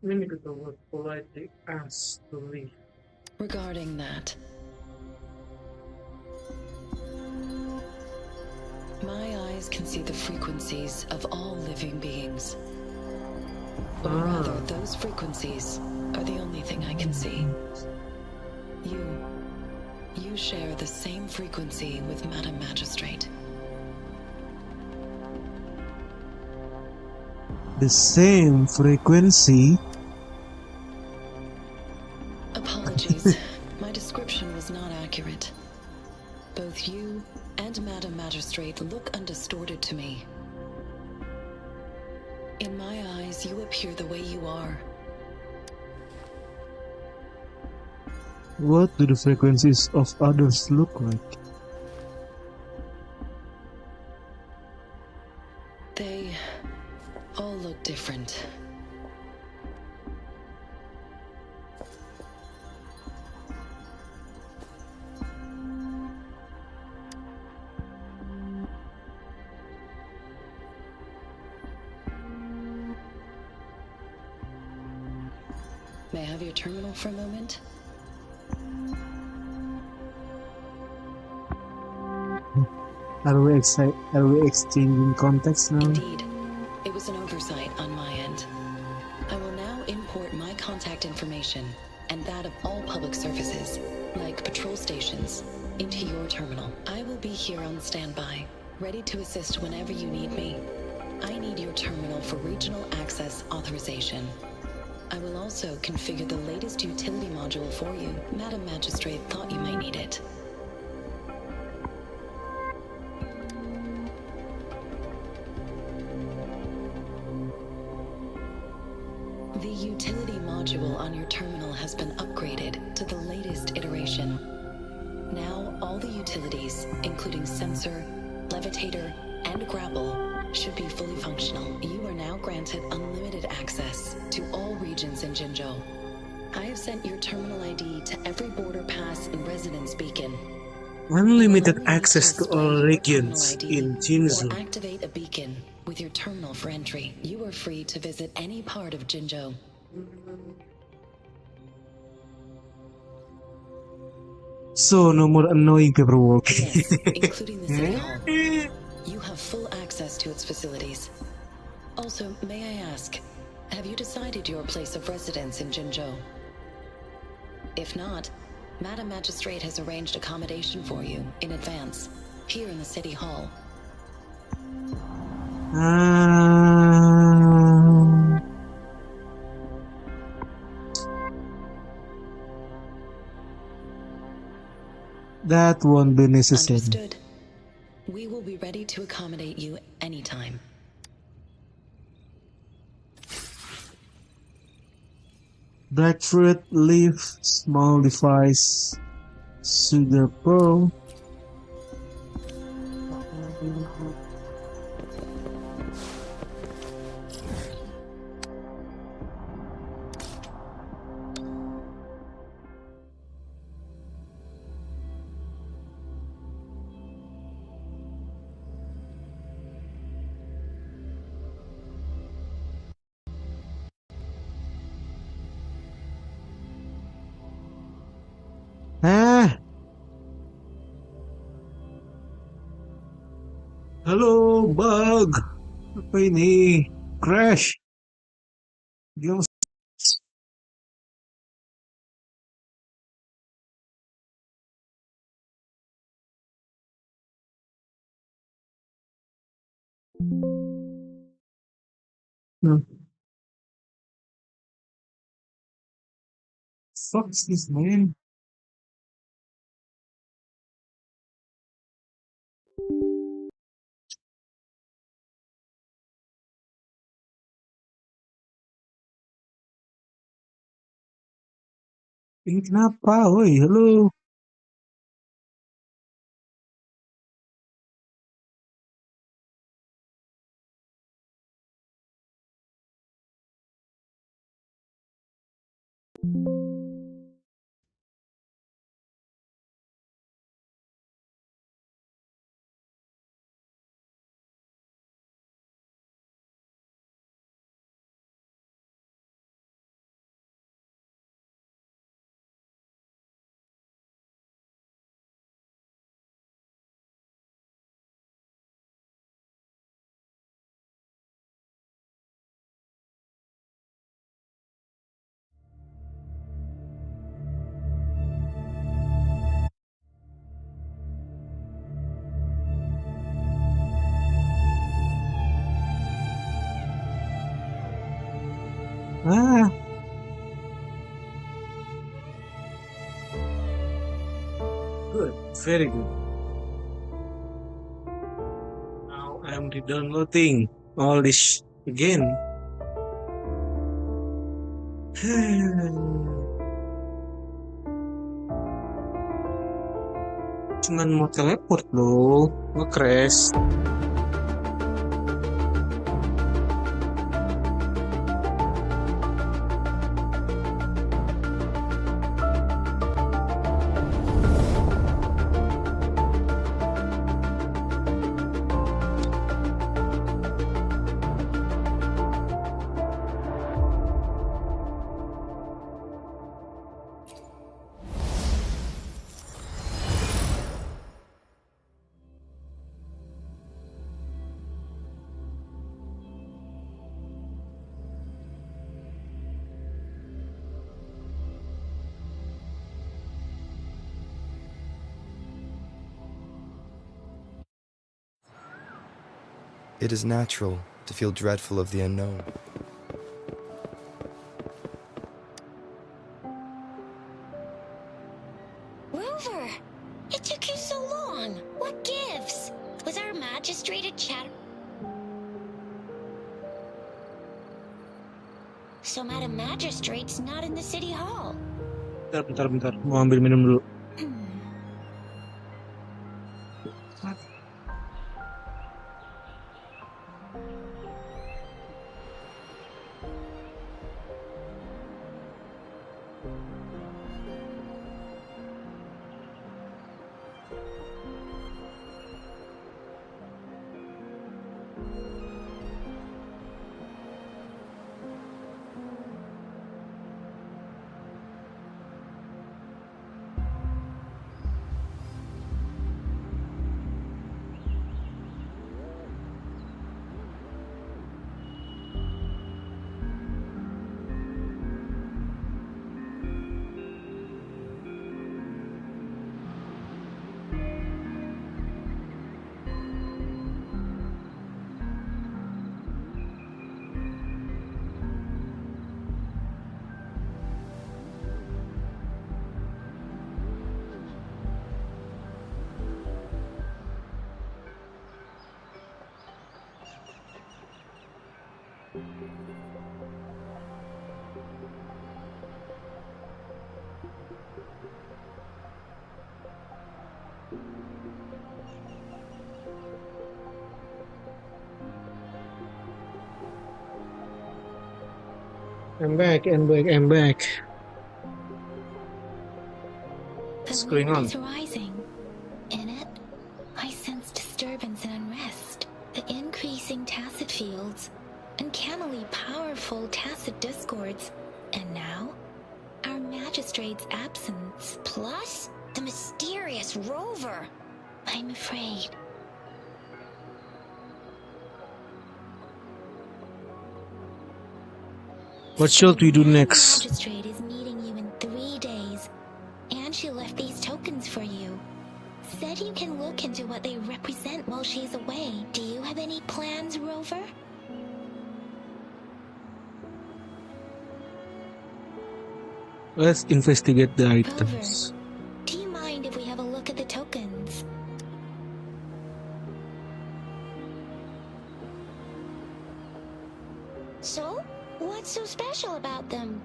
S1: Minikoto would politely ask to leave.
S5: Regarding that, my eyes can see the frequencies of all living beings. Or rather, those frequencies are the only thing I can see. You share the same frequency with Madam Magistrate.
S1: The same frequency?
S5: Apologies, my description was not accurate. Both you and Madam Magistrate look undistorted to me. In my eyes, you appear the way you are.
S1: What do the frequencies of others look like?
S5: They all look different. May I have your terminal for a moment?
S1: Are we exchanging contacts now?
S5: Indeed. It was an oversight on my end. I will now import my contact information and that of all public services, like patrol stations, into your terminal. I will be here on standby, ready to assist whenever you need me. I need your terminal for regional access authorization. I will also configure the latest utility module for you. Madam Magistrate thought you might need it. The utility module on your terminal has been upgraded to the latest iteration. Now, all the utilities, including sensor, levitator, and grapple, should be fully functional. You are now granted unlimited access to all regions in Jinzhou. I have sent your terminal ID to every border pass and residence beacon.
S1: Unlimited
S5: You will only need
S1: access to
S5: display
S1: all
S5: your
S1: regions
S5: terminal ID
S1: in Jinzhou.
S5: or activate a beacon with your terminal for entry. You are free to visit any part of Jinzhou.
S1: So, no more annoying paperwork.
S5: Yes, including the city hall. You have full access to its facilities. Also, may I ask, have you decided your place of residence in Jinzhou? If not, Madam Magistrate has arranged accommodation for you in advance, here in the city hall.
S1: That won't be necessary.
S5: Understood. We will be ready to accommodate you anytime.
S1: Black fruit, leaf, small device, sugar pearl. Ah! Hello, bug! Apa ini? Crash! Dia no. Fuck's this, man? Ini kenapa? Woi, halo. Ah, good, very good. Now I'm re-downloading all this again. Cuman mau teleport loh, nge-crash.
S4: It is natural to feel dreadful of the unknown.
S2: Rover! It took you so long! What gives? Was our magistrate a chat? So Madam Magistrate's not in the city hall.
S1: Bentar. Mau ambil minum dulu. I'm back. What's
S3: The
S1: going
S3: wind
S1: on?
S3: is rising. In it, I sense disturbance and unrest. The increasing tacit fields, uncannily powerful tacit discords, and now, our magistrate's absence.
S2: Plus, the mysterious Rover.
S3: I'm afraid.
S1: What should we do
S3: The
S1: next?
S3: magistrate is meeting you in 3 days, and she left these tokens for you. Said you can look into what they represent while she's away. Do you have any plans, Rover?
S1: Let's investigate the items.
S3: Do you mind if we have a look at the tokens?
S2: So, what's so special about them?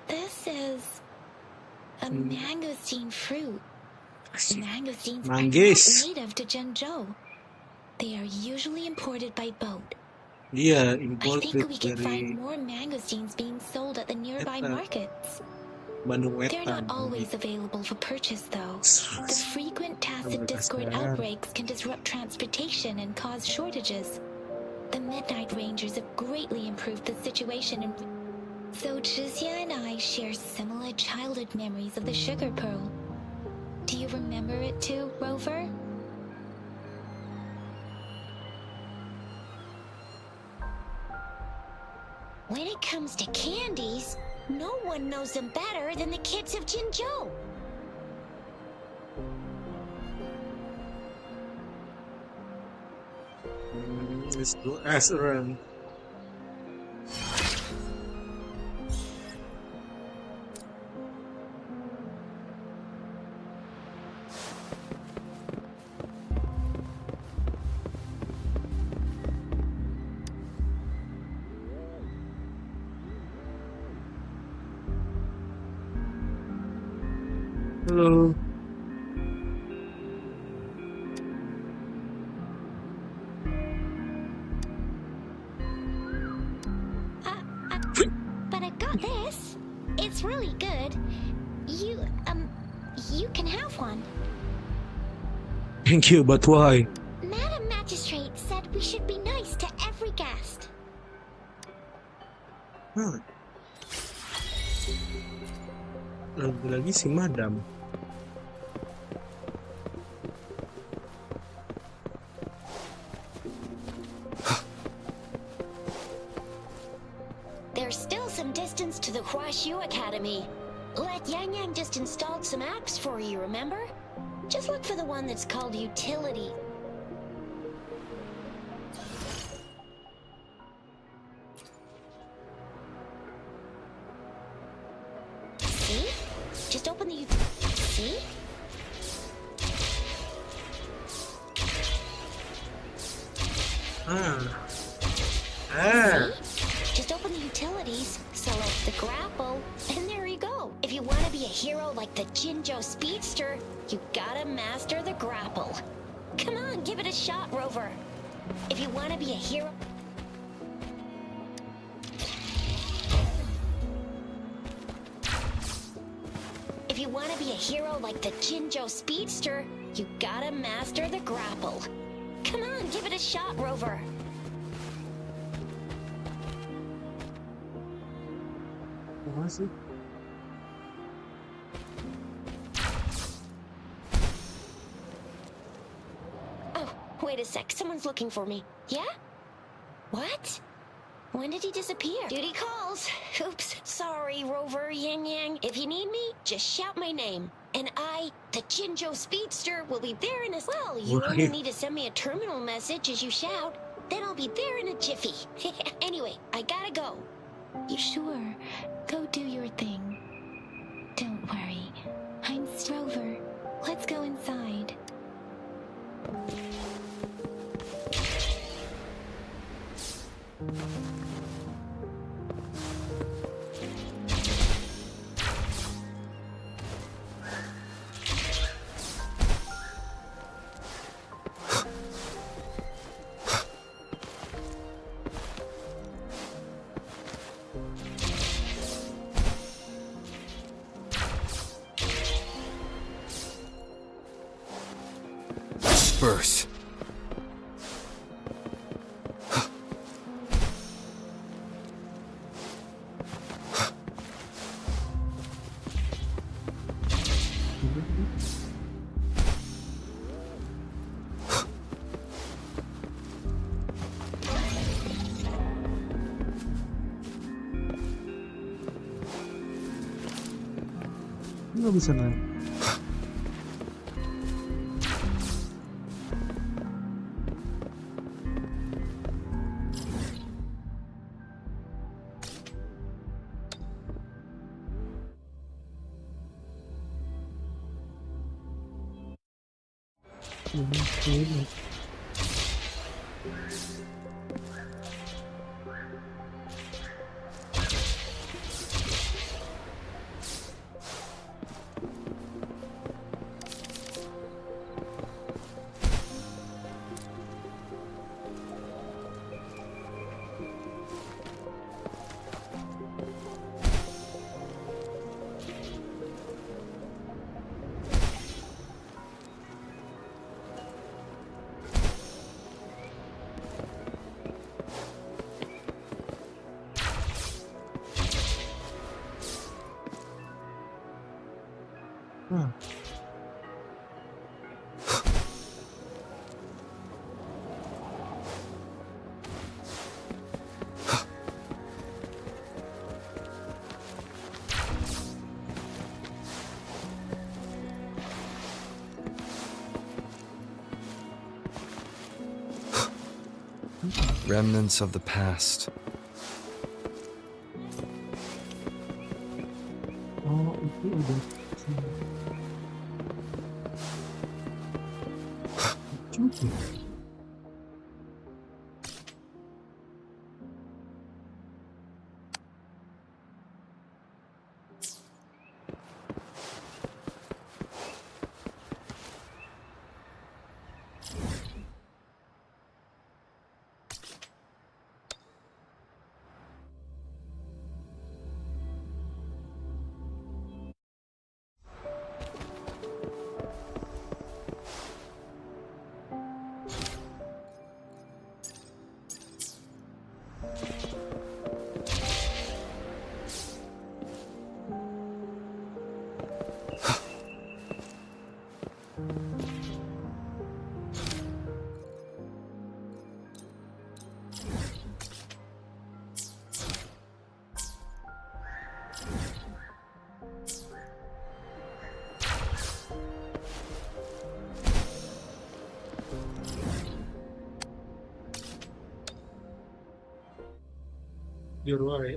S3: This is a mangosteen fruit. Mangosteens are
S1: Manggis.
S3: not native to Zhengzhou. They are usually imported by boat.
S1: Dia
S3: I
S1: imported
S3: think we can
S1: dari
S3: find more mangosteens being sold at the nearby
S1: Eta.
S3: markets.
S1: Bandung
S3: They're not
S1: Wetan.
S3: always available for purchase, though. The frequent tacit discord
S1: Kasihan.
S3: outbreaks can disrupt transportation and cause shortages. The Midnight Rangers have greatly improved the situation in... So Zhixia and I share similar childhood memories of the Sugar Pearl. Do you remember it too, Rover?
S2: When it comes to candies, no one knows them better than the kids of Jinzhou.
S1: Let's go ask around. Hello.
S2: But I got this. It's really good. You can have one.
S1: Thank you, but why?
S2: Madam Magistrate said we should be nice to every guest.
S1: Lagi-lagi si Madam.
S2: There's still some distance to the Huashu Academy. Let Yang Yang just installed some apps for you, remember? Just look for the one that's called Utility. See? Just open the See? See? Just open the utilities, select the grapple, and there you go. If you want to be a hero like the Jinjo Speedster, you gotta master the grapple. Come on, give it a shot, Rover. If you want to be a hero... If you want to be a hero like the Jinjo Speedster, you gotta master the grapple. Come on, give it a shot, Rover.
S1: What was it?
S2: Oh, wait a sec. Someone's looking for me. Yeah? What? When did he disappear? Duty calls. Oops. Sorry, Rover, Yang Yang. If you need me, just shout my name. And I, the Jinjo Speedster, will be there in a... Well, you only need to send me a terminal message as you shout. Then I'll be there in a jiffy. Anyway, I gotta go.
S3: You sure? Go do your thing. Don't worry. I'm Rover. Let's go inside.
S4: Disperse.
S1: Nggak bisa naik.
S4: Remnants of the past.
S1: Oh, itu udah. Cukup. You're right.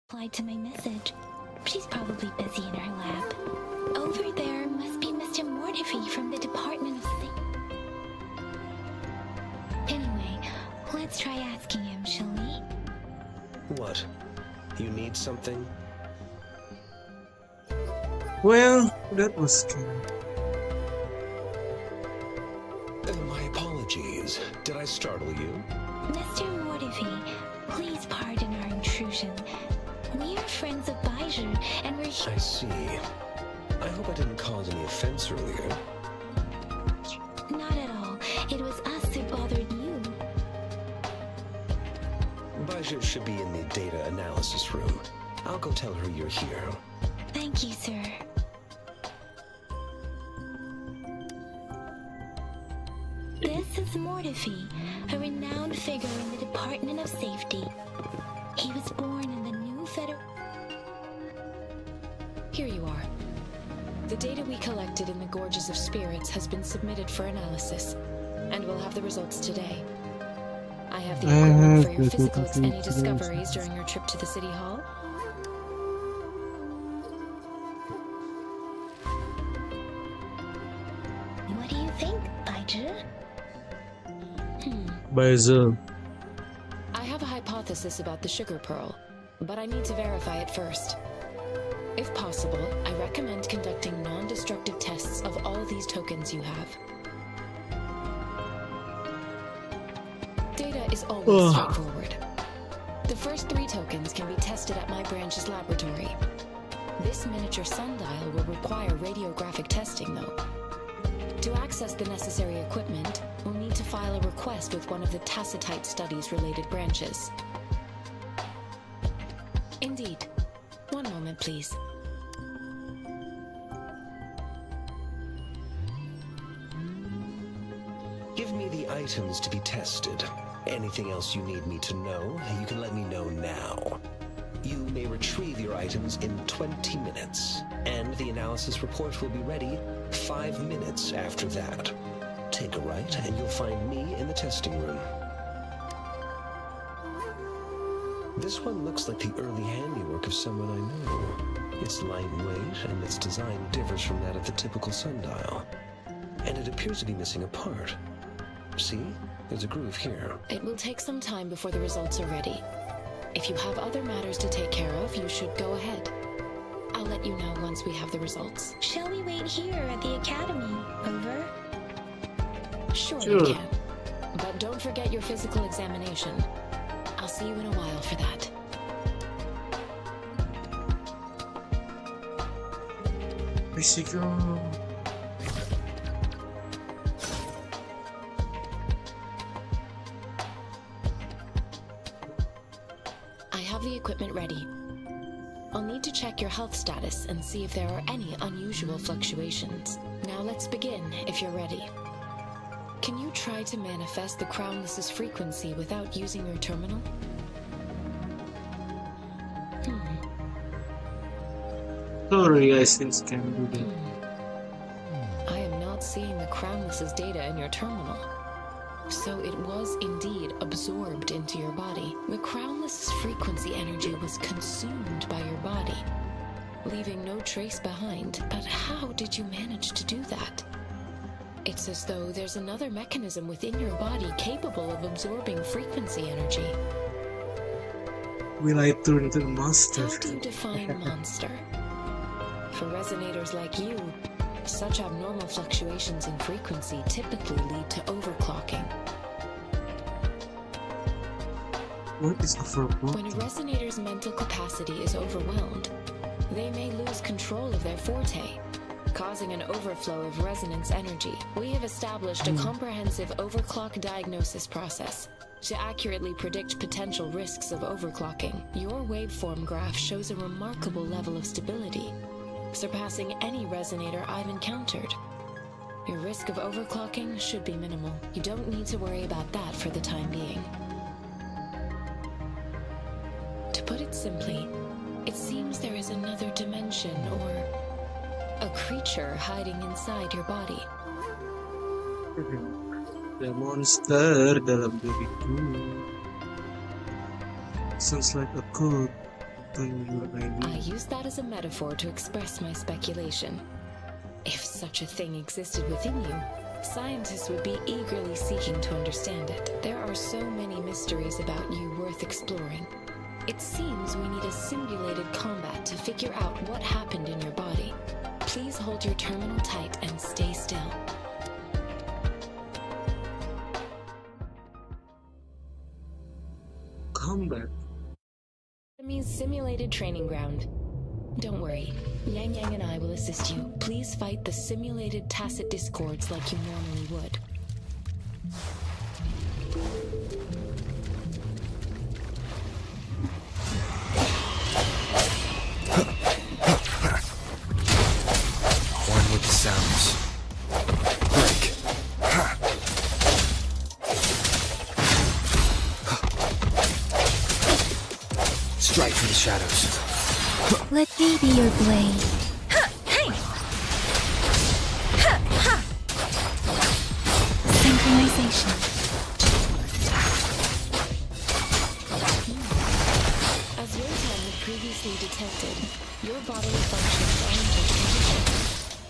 S3: Replied to my message. She's probably busy in her lab. Over there must be Mr. Mortifi from the Department of Safety. Anyway, let's try asking him, shall we?
S9: What? You need something?
S1: Well, that was scary.
S9: My apologies. Did I startle you?
S3: Mr. Mortifi, please pardon our intrusion. We are friends of Baizu, and we're here.
S9: I see. I hope I didn't cause any offense earlier.
S3: Not at all. It was us who bothered you.
S9: Baija should be in the data analysis room. I'll go tell her you're here.
S3: Thank you, sir. This is Mortifi, a renowned figure in the Department of Safety. He was born in the new
S5: Here you are. The data we collected in the Gorges of Spirits has been submitted for analysis, and we'll have the results today. I have the equipment for your physical any discoveries during your trip to the City Hall?
S3: What do you think, Baizu?
S1: Baizu.
S5: I have a hypothesis about the sugar pearl, but I need to verify it first. If possible, I recommend conducting non-destructive tests of all these tokens you have. Data is always straightforward. The first 3 tokens can be tested at my branch's laboratory. This miniature sundial will require radiographic testing, though. To access the necessary equipment, we'll need to file a request with one of the Tacitite Studies-related branches. Indeed. One moment, please.
S9: Give me the items to be tested. Anything else you need me to know, you can let me know now. You may retrieve your items in 20 minutes, and the analysis report will be ready 5 minutes after that. Take a right, and you'll find me in the testing room. This one looks like the early handiwork of someone I know. It's lightweight, and its design differs from that of the typical sundial. And it appears to be missing a part. See? There's a groove here.
S5: It will take some time before the results are ready. If you have other matters to take care of, you should go ahead. I'll let you know once we have the results.
S3: Shall we wait here at the academy? Over?
S5: Sure, you can. But don't forget your physical examination. I'll see you in a while for that.
S1: I see you.
S5: I have the equipment ready. I'll need to check your health status and see if there are any unusual fluctuations. Now let's begin, if you're ready. Can you try to manifest the Crownless's frequency without using your terminal?
S1: Sorry, I since can do that.
S5: I am not seeing the Crownless's data in your terminal. So it was indeed absorbed into your body. The Crownless's frequency energy was consumed by your body, leaving no trace behind. But how did you manage to do that? It's as though there's another mechanism within your body capable of absorbing frequency energy.
S1: Will I turn to the monster?
S5: How do you define monster? For resonators like you, such abnormal fluctuations in frequency typically lead to overclocking.
S1: What is overclock?
S5: When a resonator's mental capacity is overwhelmed, they may lose control of their forte, causing an overflow of resonance energy. We have established a comprehensive overclock diagnosis process to accurately predict potential risks of overclocking. Your waveform graph shows a remarkable level of stability, surpassing any resonator I've encountered. Your risk of overclocking should be minimal. You don't need to worry about that for the time being. To put it simply, it seems there is another dimension or a creature hiding inside your body.
S1: The monster dalam diriku. Sounds like a code.
S5: I use that as a metaphor to express my speculation. If such a thing existed within you, scientists would be eagerly seeking to understand it. There are so many mysteries about you worth exploring. It seems we need a simulated combat to figure out what happened in your body. Please hold your terminal tight and stay still.
S1: Combat.
S5: Enemy's simulated training ground. Don't worry, Yang Yang and I will assist you. Please fight the simulated tacit discords like you normally would.
S4: One with the sounds. Break. Strike from the shadows.
S3: Let me be your blade. Synchronization.
S5: As Yotan had previously detected, your bodily functions are in good condition,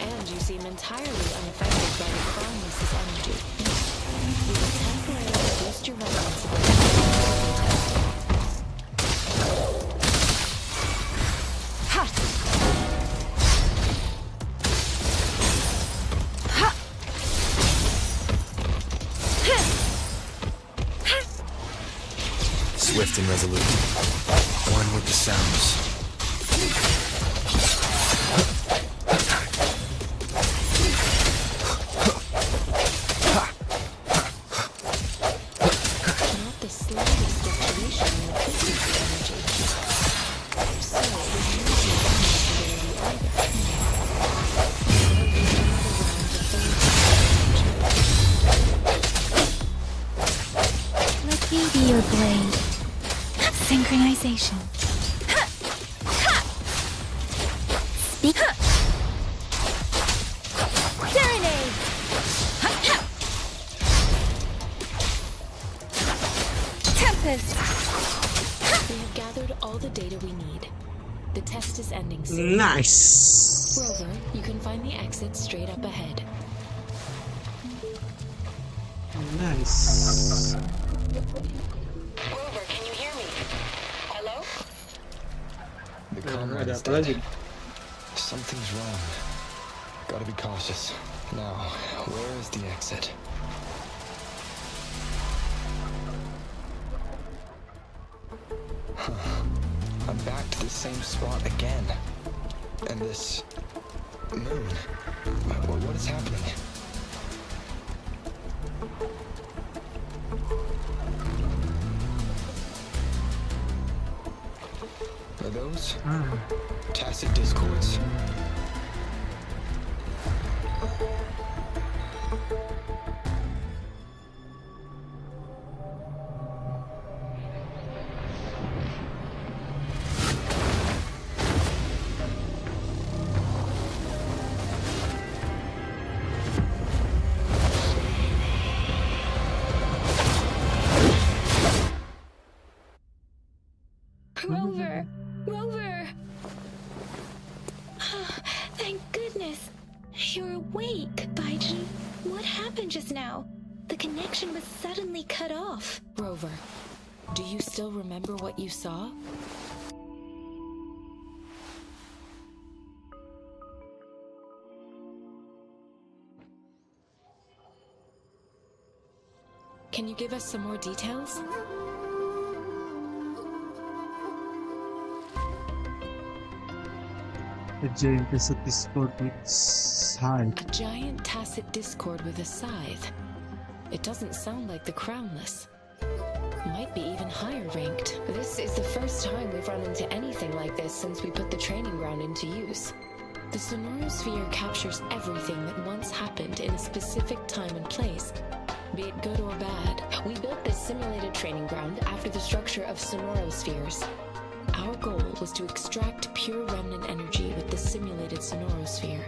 S5: and you seem entirely unaffected by the Crownless's energy. We will temporarily boost your resonance ability.
S4: Swift and resolute. One with the sounds.
S5: Not the slightest fluctuation in the frequency energy. So it was usually unnecessary either.
S3: Let me be your blade. Synchronization. Speak. Serenade. Tempest.
S5: We have gathered all the data we need. The test is ending soon.
S1: Nice.
S5: Rover, you can find the exit straight up ahead.
S1: Nice.
S5: Rover, can you hear me? Hello?
S9: The
S1: Ada
S9: comrade's
S1: apa lagi?
S9: dead. Something's wrong. Gotta be cautious. Now, where is the exit? I'm back to the same spot again. And this moon. What is happening? Are those tacit discords?
S3: Wake, Baiji. What happened just now? The connection was suddenly cut off.
S5: Rover, do you still remember what you saw? Can you give us some more details?
S1: A giant tacit discord with scythe.
S5: A giant tacit discord with a scythe. It doesn't sound like the Crownless. Might be even higher ranked. This is the first time we've run into anything like this since we put the training ground into use. The Sonorosphere captures everything that once happened in a specific time and place, be it good or bad. We built this simulated training ground after the structure of Sonorospheres. Our goal was to extract pure remnant energy with the simulated Sonorosphere.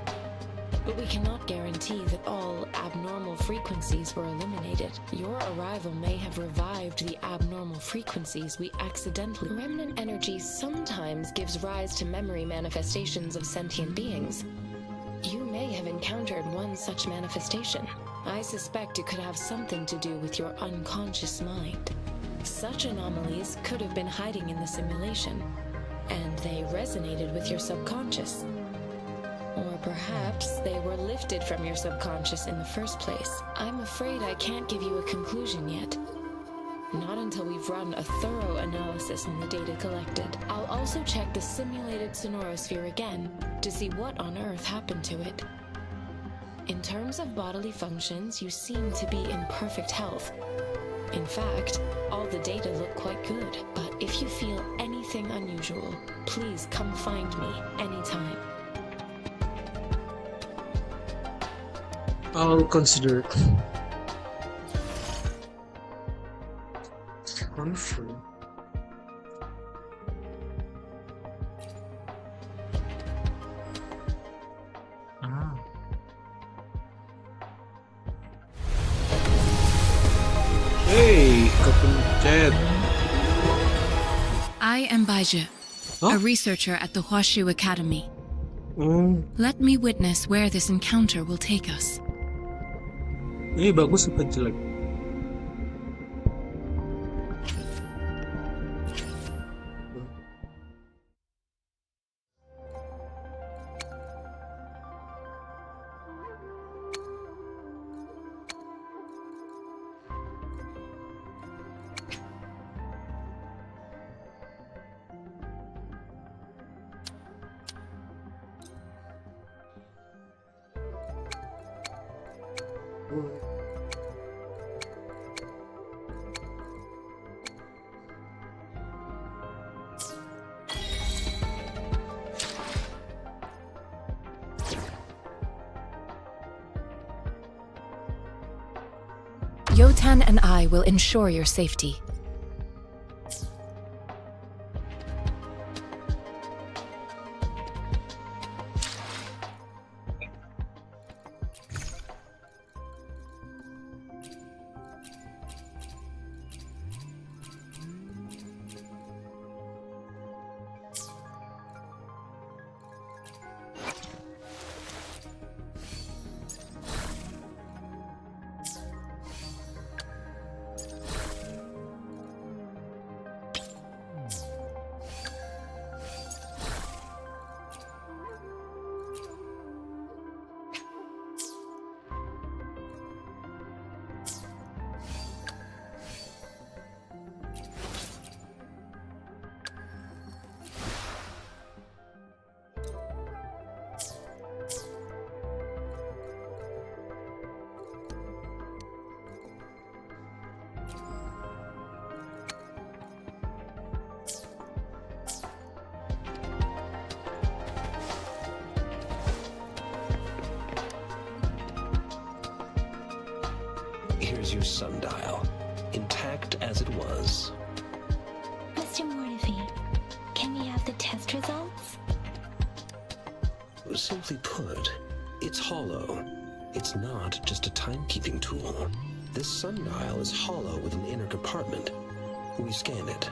S5: But we cannot guarantee that all abnormal frequencies were eliminated. Your arrival may have revived the abnormal frequencies we accidentally... Remnant energy sometimes gives rise to memory manifestations of sentient beings. You may have encountered one such manifestation. I suspect it could have something to do with your unconscious mind. Such anomalies could have been hiding in the simulation, and they resonated with your subconscious. Or perhaps they were lifted from your subconscious in the first place. I'm afraid I can't give you a conclusion yet. Not until we've run a thorough analysis on the data collected. I'll also check the simulated Sonorosphere again to see what on earth happened to it. In terms of bodily functions, you seem to be in perfect health. In fact, all the data look quite good. But if you feel anything unusual, please come find me anytime.
S1: I'll consider it. Confirm. Ah. Hey, Kapten.
S10: I am Baiju,
S1: Huh?
S10: a researcher at the Huashu Academy.
S1: Oh,
S10: Let me witness where this encounter will take us.
S1: ini bagus apa jelek?
S10: Yotan and I will ensure your safety.
S9: Here's your sundial, intact as it was.
S3: Mr. Mortefi, can we have the test results?
S9: Simply put, it's hollow. It's not just a timekeeping tool. This sundial is hollow with an inner compartment. We scanned it,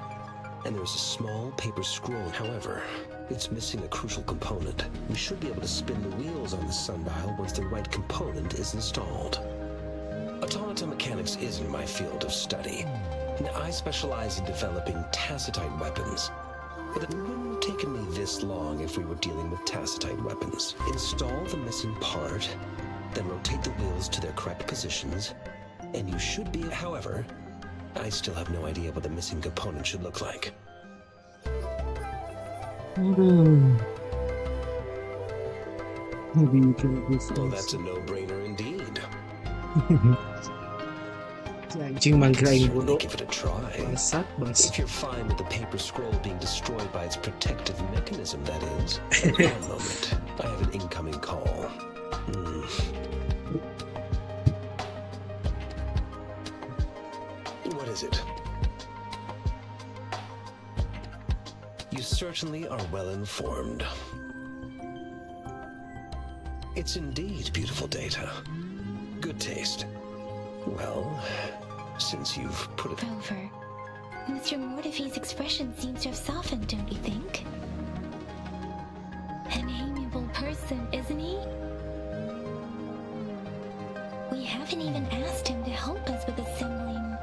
S9: and there's a small paper scroll. However, It's missing a crucial component. We should be able to spin the wheels on the sundial once the right component is installed. Automata mechanics isn't my field of study. I specialize in developing tacitite weapons. But it wouldn't have taken me this long if we were dealing with tacitite weapons. Install the missing part, then rotate the wheels to their correct positions, and you should be... However, I still have no idea what the missing component should look like.
S1: Maybe you can do
S9: Well, that's a no-brainer indeed.
S1: Anjing manggain bodoh.
S9: Give it a try.
S1: Bangsat,
S9: If you're fine with the paper scroll being destroyed by its protective mechanism, that is. One moment. I have an incoming call. What is it? You certainly are well informed. It's indeed beautiful data. Good taste. Well, since you've put it...
S3: Rover, Mr. Mortifee's expression seems to have softened, don't you think? An amiable person, isn't he? We haven't even asked him to help us with assembling.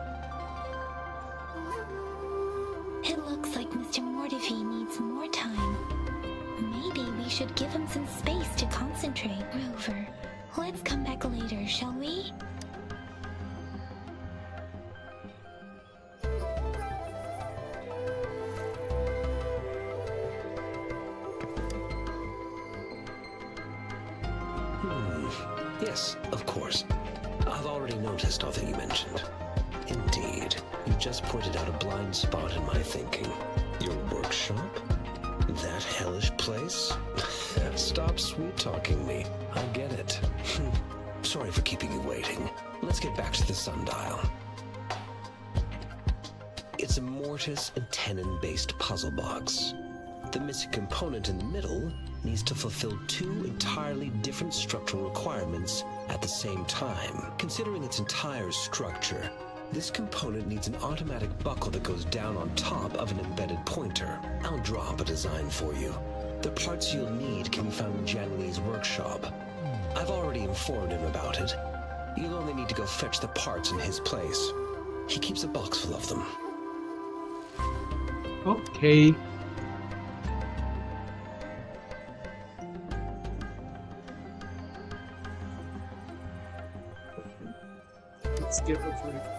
S3: It looks like Mr. Mortifee needs more time. Maybe we should give him some space to concentrate. Rover, let's come back later, shall we?
S9: Yes, of course. I've already noticed all that you mentioned. Indeed, you just pointed out a blind spot in my thinking. Your workshop? That hellish place? Stop sweet-talking me. I get it. Sorry for keeping you waiting. Let's get back to the sundial. It's a mortise and tenon-based puzzle box. The missing component in the middle needs to fulfill two entirely different structural requirements at the same time. Considering its entire structure, this component needs an automatic buckle that goes down on top of an embedded pointer. I'll draw up a design for you. The parts you'll need can be found in Jan Lee's workshop. I've already informed him about it. You'll only need to go fetch the parts in his place. He keeps a box full of them.
S1: Okay. Let's give it a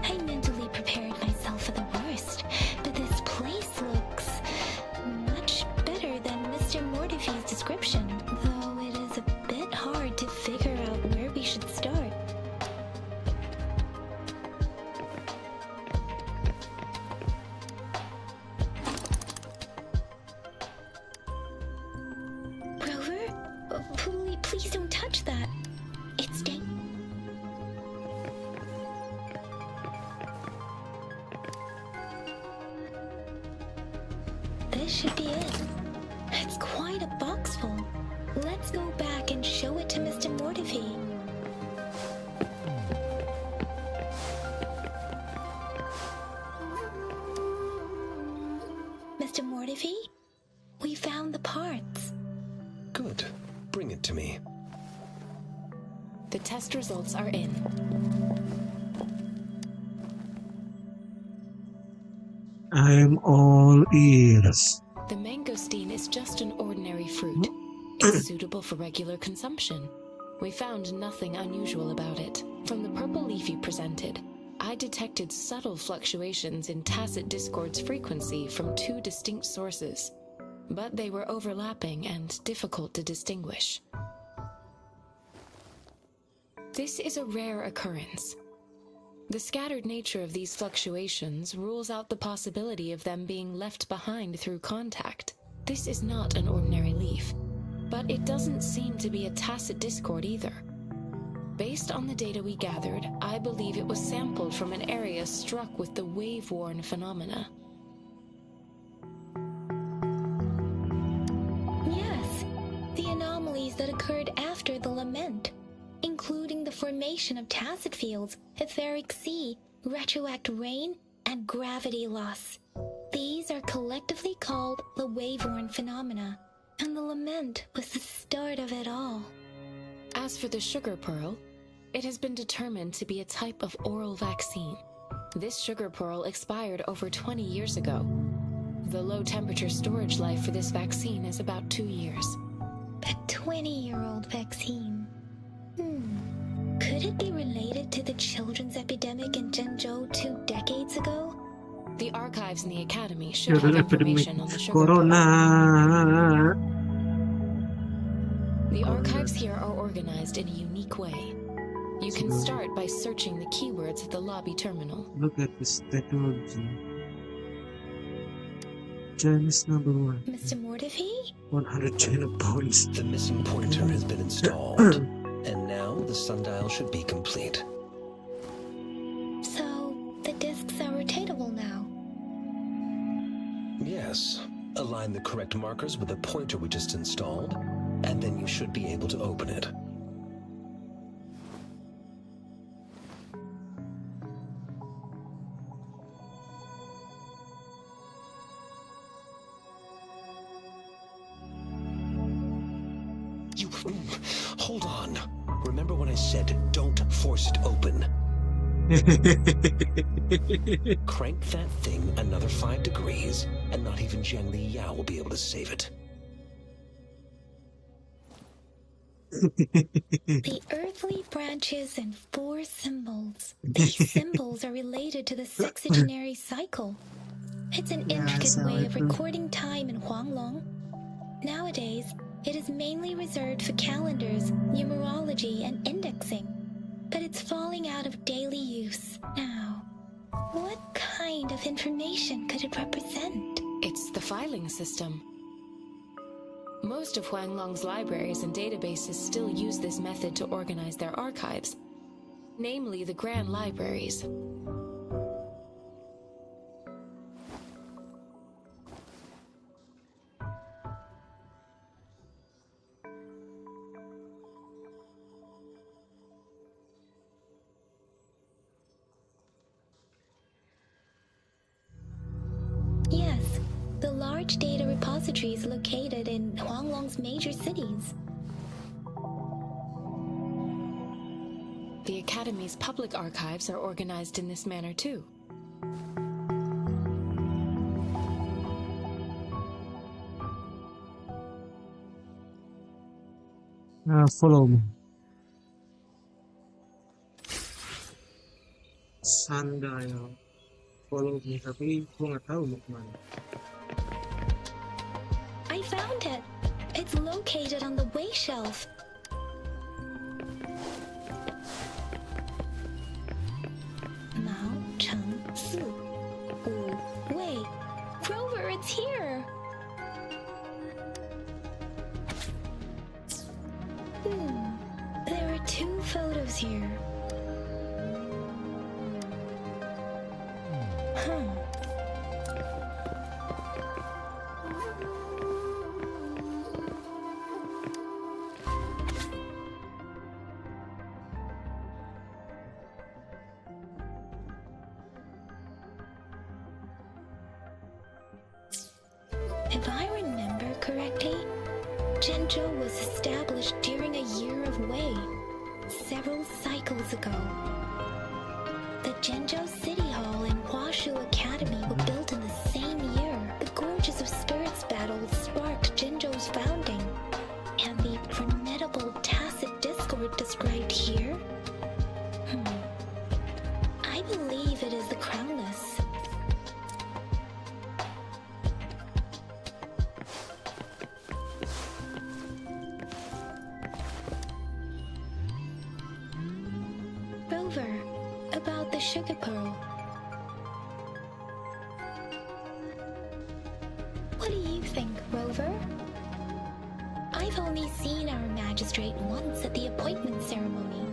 S3: I mentally prepared myself for the worst, but this place looks much better than Mr. Mortifee's description, though it is a bit hard to figure out where we should start. Rover? Please don't touch that. It's dangerous. This should be it. It's quite a box full. Let's go back and show it to Mr. Mortifee. Mr. Mortifee, we found the parts.
S9: Good. Bring it to me.
S5: The test results are in.
S1: I'm all ears.
S5: The mangosteen is just an ordinary fruit. It's suitable for regular consumption. We found nothing unusual about it. From the purple leaf you presented, I detected subtle fluctuations in tacit discord's frequency from two distinct sources, but they were overlapping and difficult to distinguish. This is a rare occurrence. The scattered nature of these fluctuations rules out the possibility of them being left behind through contact. This is not an ordinary leaf, but it doesn't seem to be a tacit discord either. Based on the data we gathered, I believe it was sampled from an area struck with the wave-worn phenomena.
S3: Yes, the anomalies that occurred after the lament, including including the formation of tacit fields, etheric sea, retroact rain, and gravity loss. These are collectively called the wave-worn phenomena, and the lament was the start of it all.
S5: As for the sugar pearl, it has been determined to be a type of oral vaccine. This sugar pearl expired over 20 years ago. The low-temperature storage life for this vaccine is about 2 years.
S3: A 20-year-old vaccine. Could it be related to the children's epidemic in Zhengzhou 2 decades ago?
S5: The archives in the academy should have
S1: Children epidemic.
S5: information on the sugar pearl.
S1: Corona.
S5: The archives here are organized in a unique way. You can start by searching the keywords at the lobby terminal.
S1: Look at this technology. Chinese number 1.
S3: Mr. Mortefi?
S1: 100 China points.
S9: The missing pointer has been installed, and now the sundial should be complete.
S3: So, the discs are rotatable now.
S9: Yes. Align the correct markers with the pointer we just installed, and then you should be able to open it. Hold on. Remember when I said don't force it open? Crank that thing another 5 degrees, and not even Jiang Li Yao will be able to save it.
S3: The earthly branches and 4 symbols. These symbols are related to the sexagenary cycle. It's an intricate way of recording time in Huanglong. Nowadays, it is mainly reserved for calendars, numerology, and indexing. But it's falling out of daily use now. What kind of information could it represent?
S5: It's the filing system. Most of Huanglong's libraries and databases still use this method to organize their archives, namely the grand libraries.
S3: Yes, the large data repositories located in Huanglong's major cities.
S5: The Academy's public archives are organized in this manner too.
S1: Follow me. Sundial. Follow me, tapi gue nggak tahu mau kemana.
S3: I found it. It's located on the way shelf. Mao Cheng Si. Wu Wei. Rover, it's here. There are 2 photos here. If I remember correctly, Zhengzhou was established during a year of Wei, several cycles ago. The Zhengzhou City Hall and Huashu Academy were built in the same year. The Gorges of Spirits battles sparked Zhengzhou's founding, and the formidable tacit discord described here? I believe it is the Crownless. Rover, about the sugar pearl. What do you think, Rover? I've only seen our magistrate once at the appointment ceremony,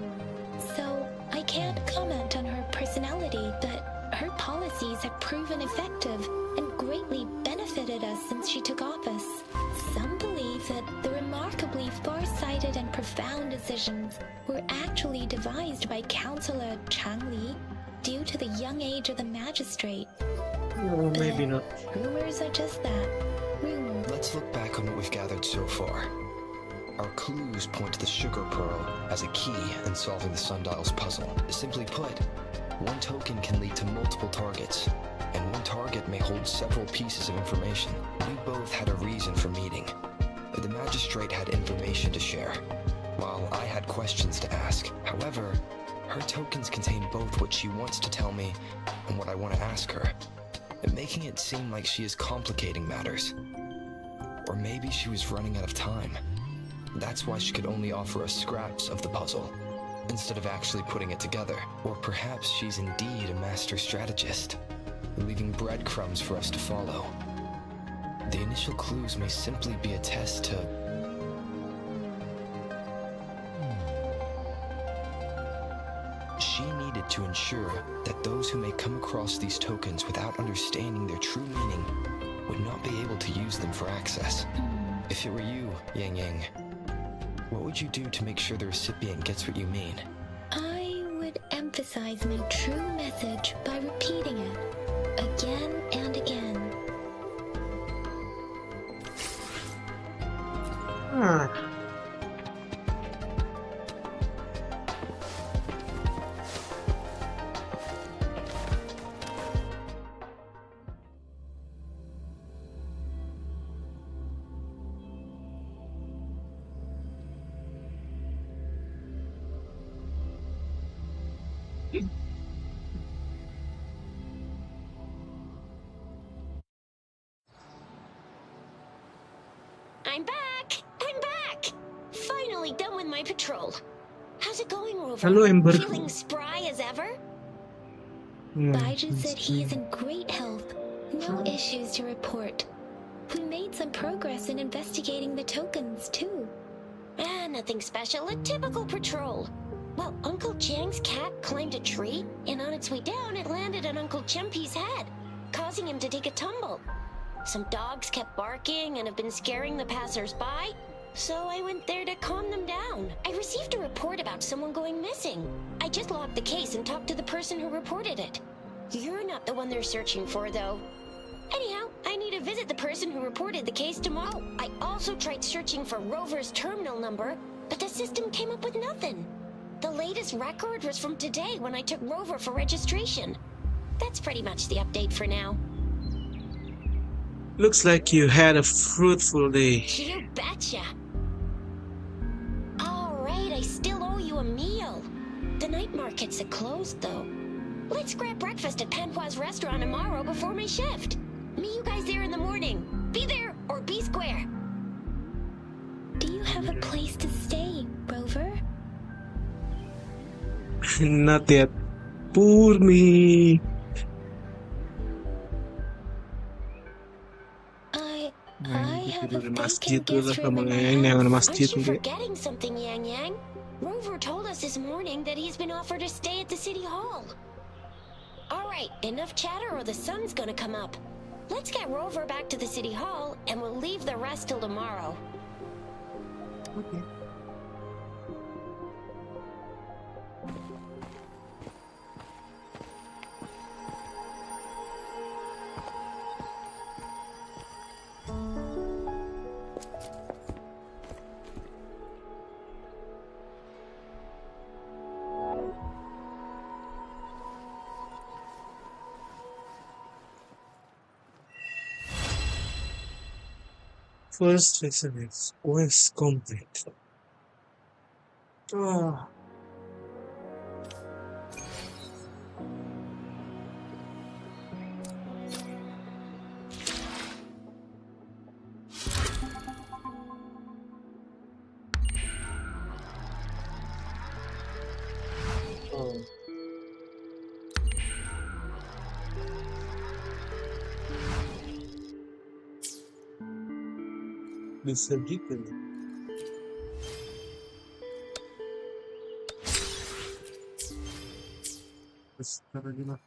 S3: so I can't comment on her personality, but her policies have proven effective and greatly benefited us since she took office. Some believe that the remarkably far-sighted and profound decisions were actually devised by Counselor Changli due to the young age of the magistrate.
S1: Or maybe not.
S3: Rumors are just that. Rumors.
S4: Let's look back on what we've gathered so far. Our clues point to the sugar pearl as a key in solving the sundial's puzzle. Simply put, one token can lead to multiple targets, and one target may hold several pieces of information. We both had a reason for meeting. The magistrate had information to share, while I had questions to ask. However, her tokens contain both what she wants to tell me and what I want to ask her, making it seem like she is complicating matters. Or maybe she was running out of time. That's why she could only offer us scraps of the puzzle, instead of actually putting it together. Or perhaps she's indeed a master strategist, leaving breadcrumbs for us to follow. The initial clues may simply be a test to... She needed to ensure that those who may come across these tokens without understanding their true meaning would not be able to use them for access. If it were you, Yang Yang, what would you do to make sure the recipient gets what you mean?
S3: I would emphasize my true message by repeating it again and again.
S2: I'm back! I'm back! Finally done with my patrol. How's it going, Rover?
S1: Hello, Ember.
S2: Feeling spry as ever?
S3: Baiju said he is in great health. No issues to report. We made some progress in investigating the tokens, too.
S2: Nothing special. A typical patrol. Well, Uncle Chang's cat climbed a tree, and on its way down, it landed on Uncle Chempi's head, causing him to take a tumble. Some dogs kept barking and have been scaring the passers-by, so I went there to calm them down. I received a report about someone going missing. I just logged the case and talked to the person who reported it. You're not the one they're searching for, though. Anyhow, I need to visit the person who reported the case tomorrow. I also tried searching for Rover's terminal number, but the system came up with nothing. The latest record was from today when I took Rover for registration. That's pretty much the update for now.
S1: Looks like you had a fruitful day.
S2: You betcha. Alright, I still owe you a meal. The night markets are closed, though. Let's grab breakfast at Panhua's restaurant tomorrow before my shift. Meet you guys there in the morning. Be there or be square.
S3: Do you have a place to stay, Rover?
S1: Not yet. Poor me.
S3: I have a
S1: masjid
S3: vacant guest room in my
S1: yang
S3: house.
S1: masjid
S2: Aren't you
S1: ulit.
S2: forgetting something, Yang Yang? Rover told us this morning that he's been offered a stay at the city hall. Alright, enough chatter or the sun's gonna come up. Let's get Rover back to the city hall and we'll leave the rest till tomorrow.
S1: Okay. First lesson is quest complete. Oh. Oh. Disagree. Terus taruh di mana?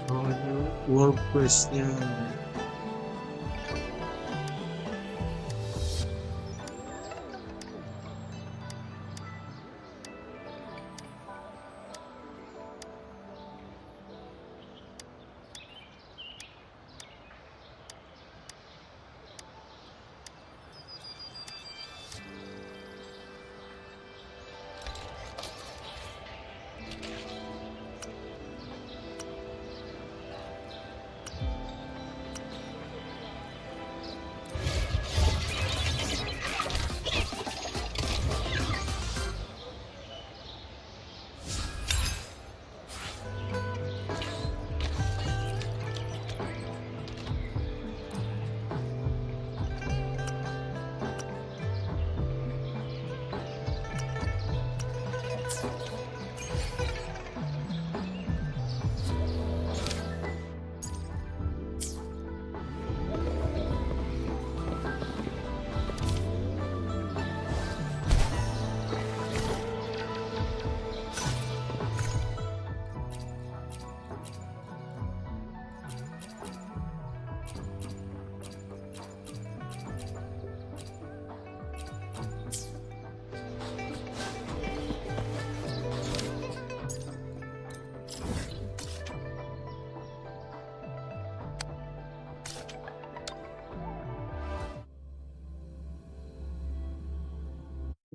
S1: Oh, ini world quest-nya.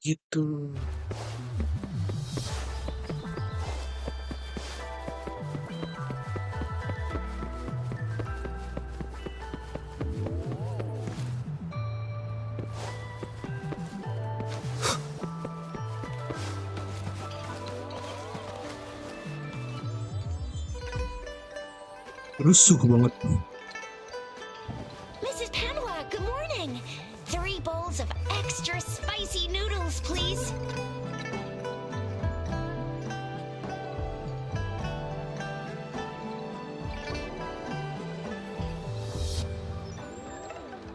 S1: Gitu. Rusuh banget.
S2: Mrs. Panwa, good morning. 3 bowls of extra spicy noodles, please.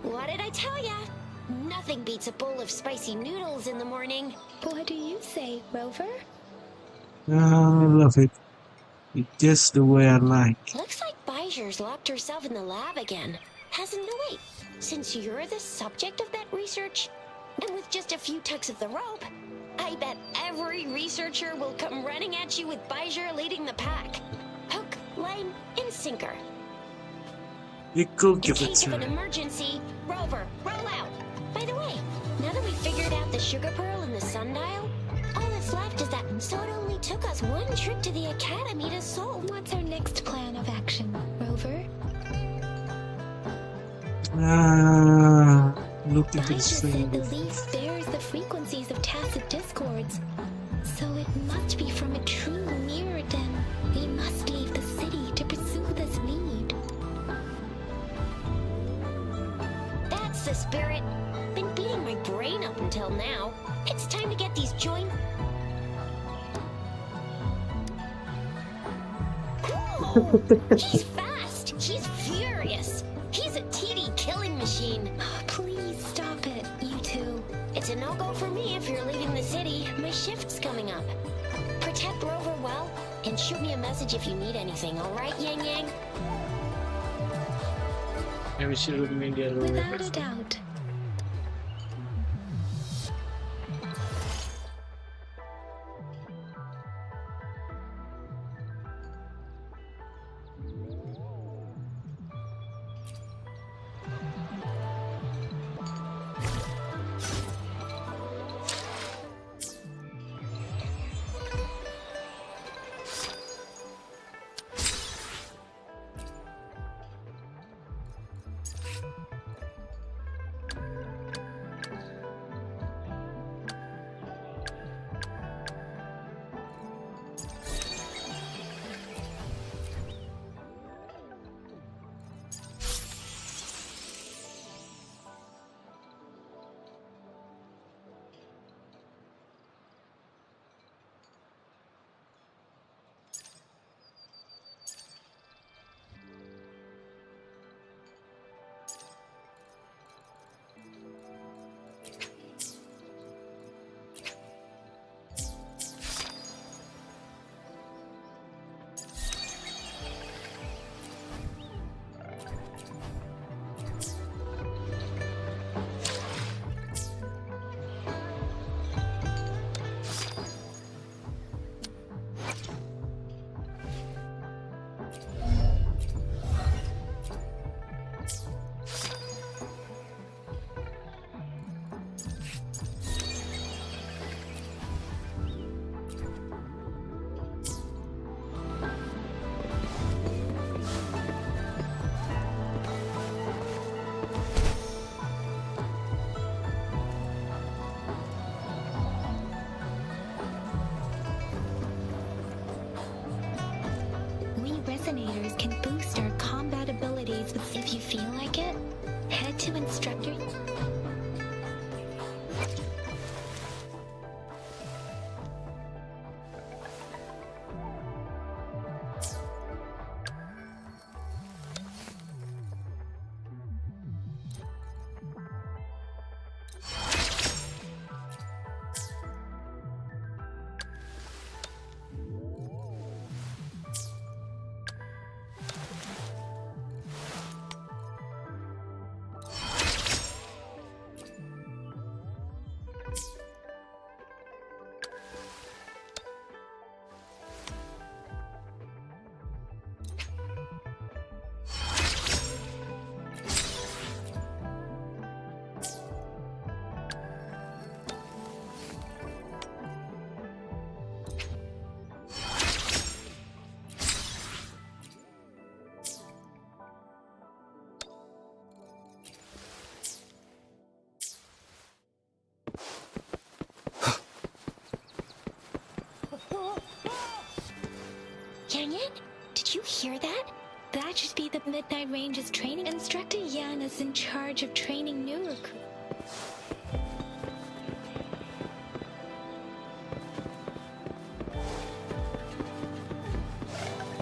S2: What did I tell ya? Nothing beats a bowl of spicy noodles in the morning.
S3: What do you say, Rover?
S1: I love it. It's just the way I like.
S2: Looks like Bijur's locked herself in the lab again. Hasn't no wait. Since you're the subject of that research, and with just a few tugs of the rope, I bet every researcher will come running at you with Bijur leading the pack. Hook, line, and sinker.
S1: You could
S2: In
S1: give it
S2: case
S1: to
S2: of an
S1: her.
S2: emergency, Rover, roll out. By the way, now that we figured out the sugar pearl and the sundial, all that's left is that so it only took us 1 trip to the academy to solve.
S3: What's our next plan of action, Rover?
S1: Look into
S3: Bijur
S1: this
S3: said
S1: thing.
S3: the leaf bears the frequencies of tacit discords. So it must be from a true mirror then. We must leave the city to pursue this lead.
S2: That's the spirit. Been beating my brain up until now. It's time to get these joint. Ooh, he's fast. He's furious. He's a TD killing machine.
S3: Please stop it, you two.
S2: It's a no-go for me if you're leaving the city. My shift's coming up. Protect Rover well, and shoot me a message if you need anything, alright, Yang Yang?
S1: Maybe she would mean the other way.
S3: Without a doubt. resonators can boost our combat abilities. If you feel like it, head to instructor. Yanyan, did you hear that? That should be the Midnight Range's training. Instructor Yan is in charge of training new recruits.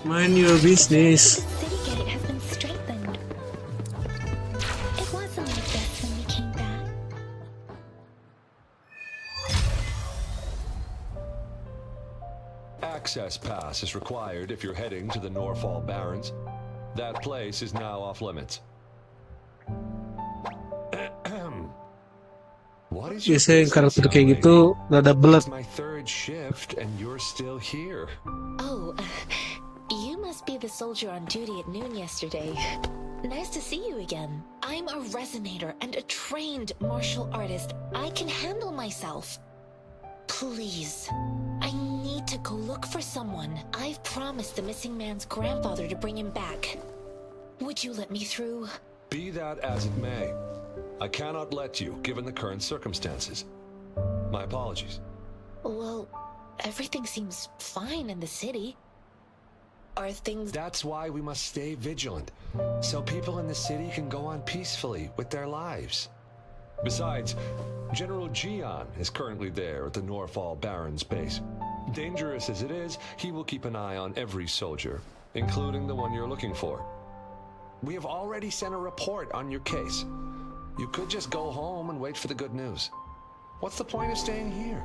S1: Mind your business.
S3: The city gate has been strengthened. It wasn't like this when we came back.
S11: Access pass is required if you're heading to the Norfall Barrens. That place is now off limits. What is your
S1: Biasanya yang
S11: business,
S1: karakter
S11: young
S1: kayak
S11: lady?
S1: gitu rada belat.
S11: It's my third shift and you're still here.
S5: Oh, you must be the soldier on duty at noon yesterday. Nice to see you again. I'm a resonator and a trained martial artist. I can handle myself. Please, I need to go look for someone. I've promised the missing man's grandfather to bring him back. Would you let me through?
S11: Be that as it may, I cannot let you, given the current circumstances. My apologies.
S5: Well, everything seems fine in the city. Are things...
S11: That's why we must stay vigilant, so people in the city can go on peacefully with their lives. Besides, General Jian is currently there at the Norfall Barrens base. Dangerous as it is, he will keep an eye on every soldier, including the one you're looking for. We have already sent a report on your case. You could just go home and wait for the good news. What's the point of staying here?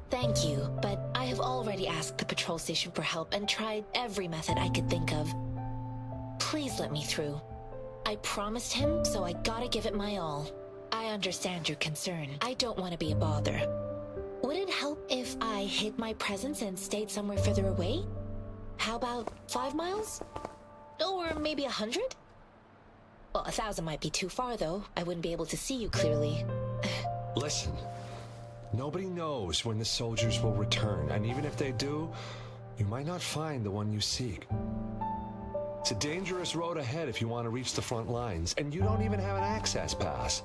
S5: Thank you, but I have already asked the patrol station for help and tried every method I could think of. Please let me through. I promised him, so I gotta give it my all. I understand your concern. I don't want to be a bother. Would it help if I hid my presence and stayed somewhere further away? How about 5 miles? Or maybe 100? Well, 1,000 might be too far, though. I wouldn't be able to see you clearly.
S11: Listen, nobody knows when the soldiers will return, and even if they do, you might not find the one you seek. It's a dangerous road ahead if you want to reach the front lines, and you don't even have an access pass.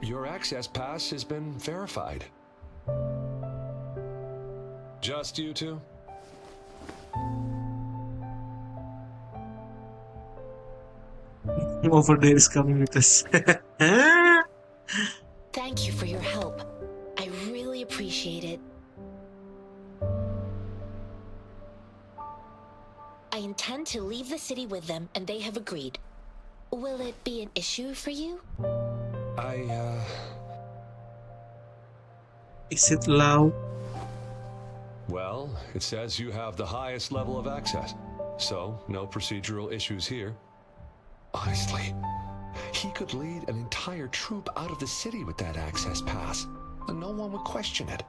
S11: Your access pass has been verified. Just you two?
S1: Over there is coming with us.
S5: Thank you for your help. I really appreciate it. I intend to leave the city with them, and they have agreed. Will it be an issue for you?
S1: Is it loud?
S11: Well, it says you have the highest level of access, so no procedural issues here. Honestly, he could lead an entire troop out of the city with that access pass, and no one would question it.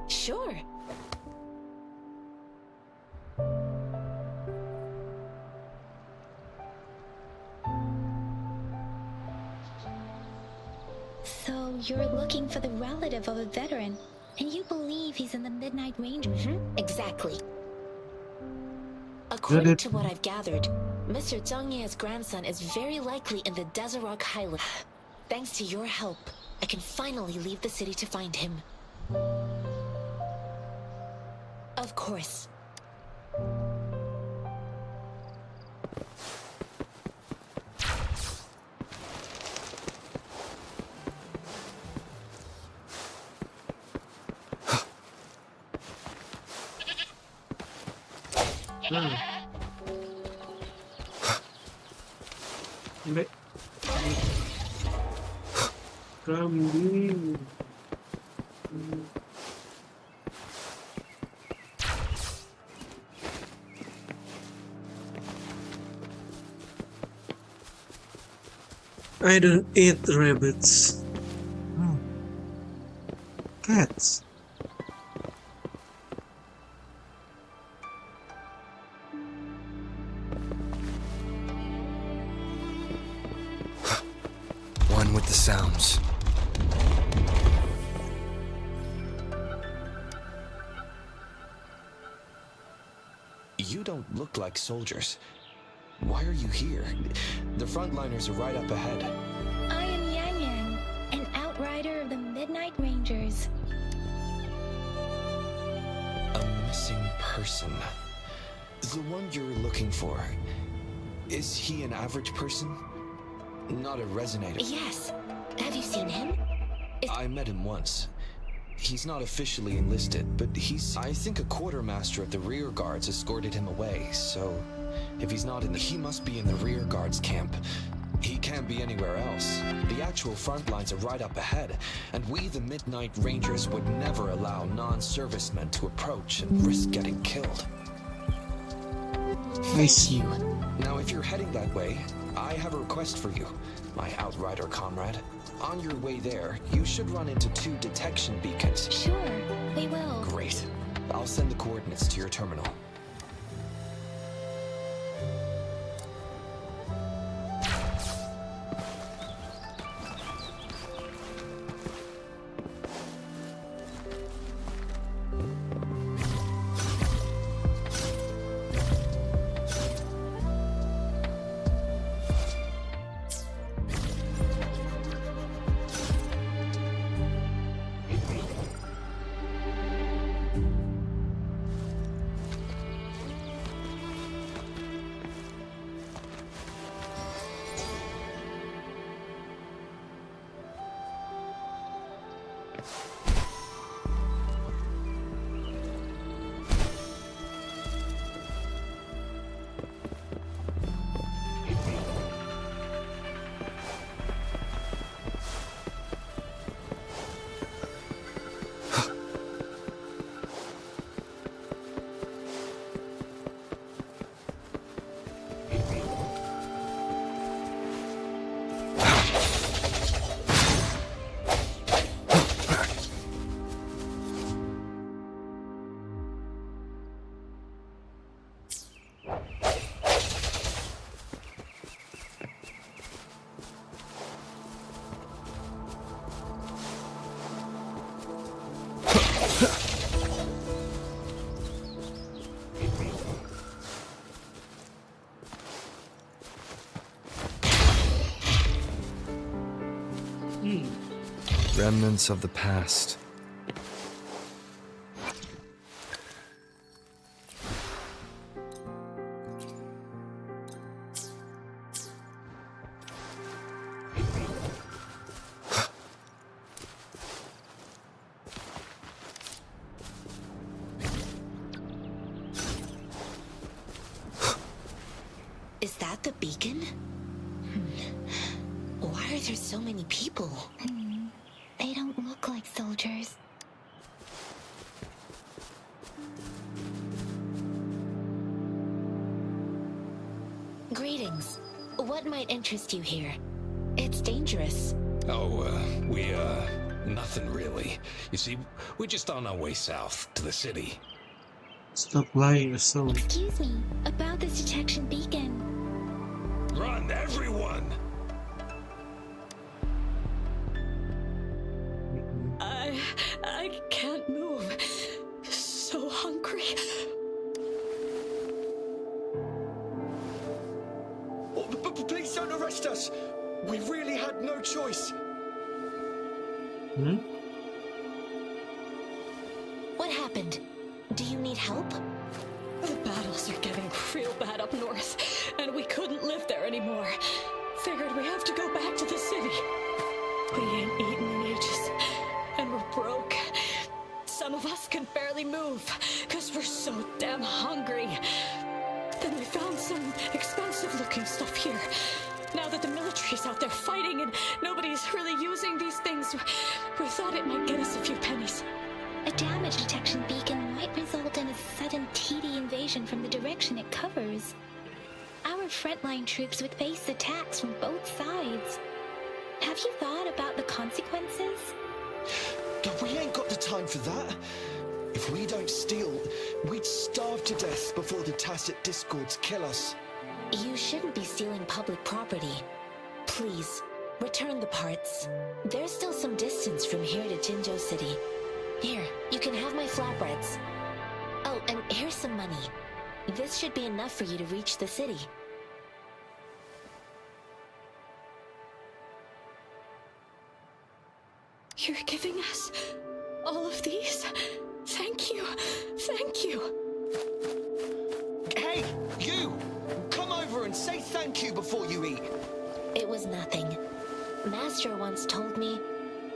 S5: Sure.
S3: So you're looking for the relative of a veteran, and you believe he's in the Midnight Range?
S5: Exactly. A According to what I've gathered, Mr. Zhang Ye's grandson is very likely in the Desert Highlands. Thanks to your help, I can finally leave the city to find him. Of course.
S1: Kambing. I don't eat rabbits. Cats.
S4: One with the sounds. You don't look like soldiers. Why are you here? The frontliners are right up ahead.
S3: I am Yang Yang, an outrider of the Midnight Rangers.
S4: A missing person. The one you're looking for. Is he an average person? Not a resonator.
S5: Yes. Have you seen him?
S4: I met him once. He's not officially enlisted, but he's, I think, a quartermaster of the rear guards escorted him away, so if he's not in the, he must be in the rear guards camp. He can't be anywhere else. The actual front lines are right up ahead, and we, the Midnight Rangers, would never allow non-servicemen to approach and risk getting killed.
S1: I see.
S4: Now, if you're heading that way, I have a request for you, my outrider comrade. On your way there, you should run into 2 detection beacons.
S3: Sure, we will.
S4: Great. I'll send the coordinates to your terminal. Remnants of the past.
S5: Is that the beacon? Why are there so many people?
S3: They don't look like soldiers.
S5: Greetings. What might interest you here? It's dangerous.
S12: Nothing really. You see, we're just on our way south to the city.
S1: Stop lying, so.
S3: Excuse me, about this detection beacon.
S12: Run, everyone!
S5: I can't move. So hungry.
S4: Don't arrest us! We really had no choice.
S3: What happened? Do you need help?
S8: The battles are getting real bad up north, and we couldn't live there anymore. Figured we have to go back to the city. We ain't eaten in ages, and we're broke. Some of us can barely move, because we're so damn hungry. Then we found some expensive-looking stuff here. Now that the military's out there fighting and nobody's really using these things, we thought it might get us a few pennies.
S3: A damage detection beacon might result in a sudden TD invasion from the direction it covers. Our frontline troops would face attacks from both sides. Have you thought about the consequences?
S4: We ain't got the time for that. If we don't steal, we'd starve to death before the Tacit Discords kill us.
S3: You shouldn't be stealing public property. Please, return the parts. There's still some distance from here to Jinzhou City. Here, you can have my flatbreads. Oh, and here's some money. This should be enough for you to reach the city.
S8: You're giving us all of these? Thank you. Thank you.
S4: Hey, you! Come over and say thank you before you eat.
S3: It was nothing. Master once told me,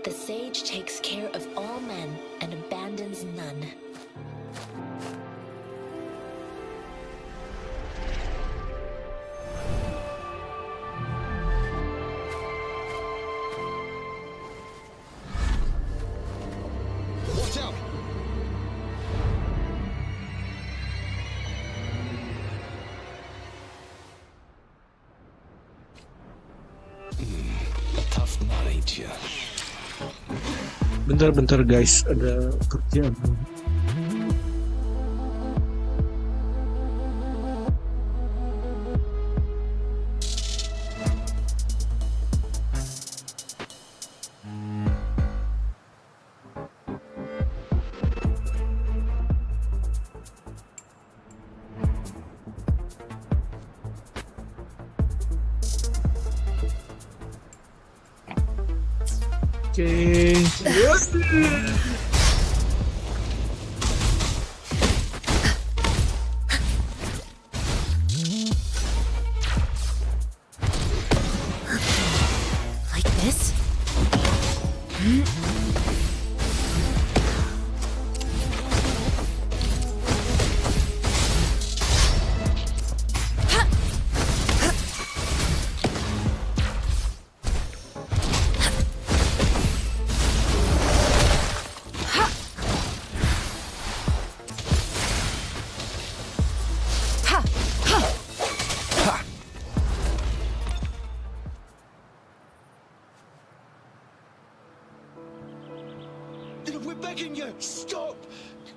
S3: the sage takes care of all men and abandons none.
S4: Watch out!
S12: Tough nut, ain't ya?
S1: Bentar guys, ada kerjaan. Okay.
S3: Like this?
S4: We're begging you! Stop!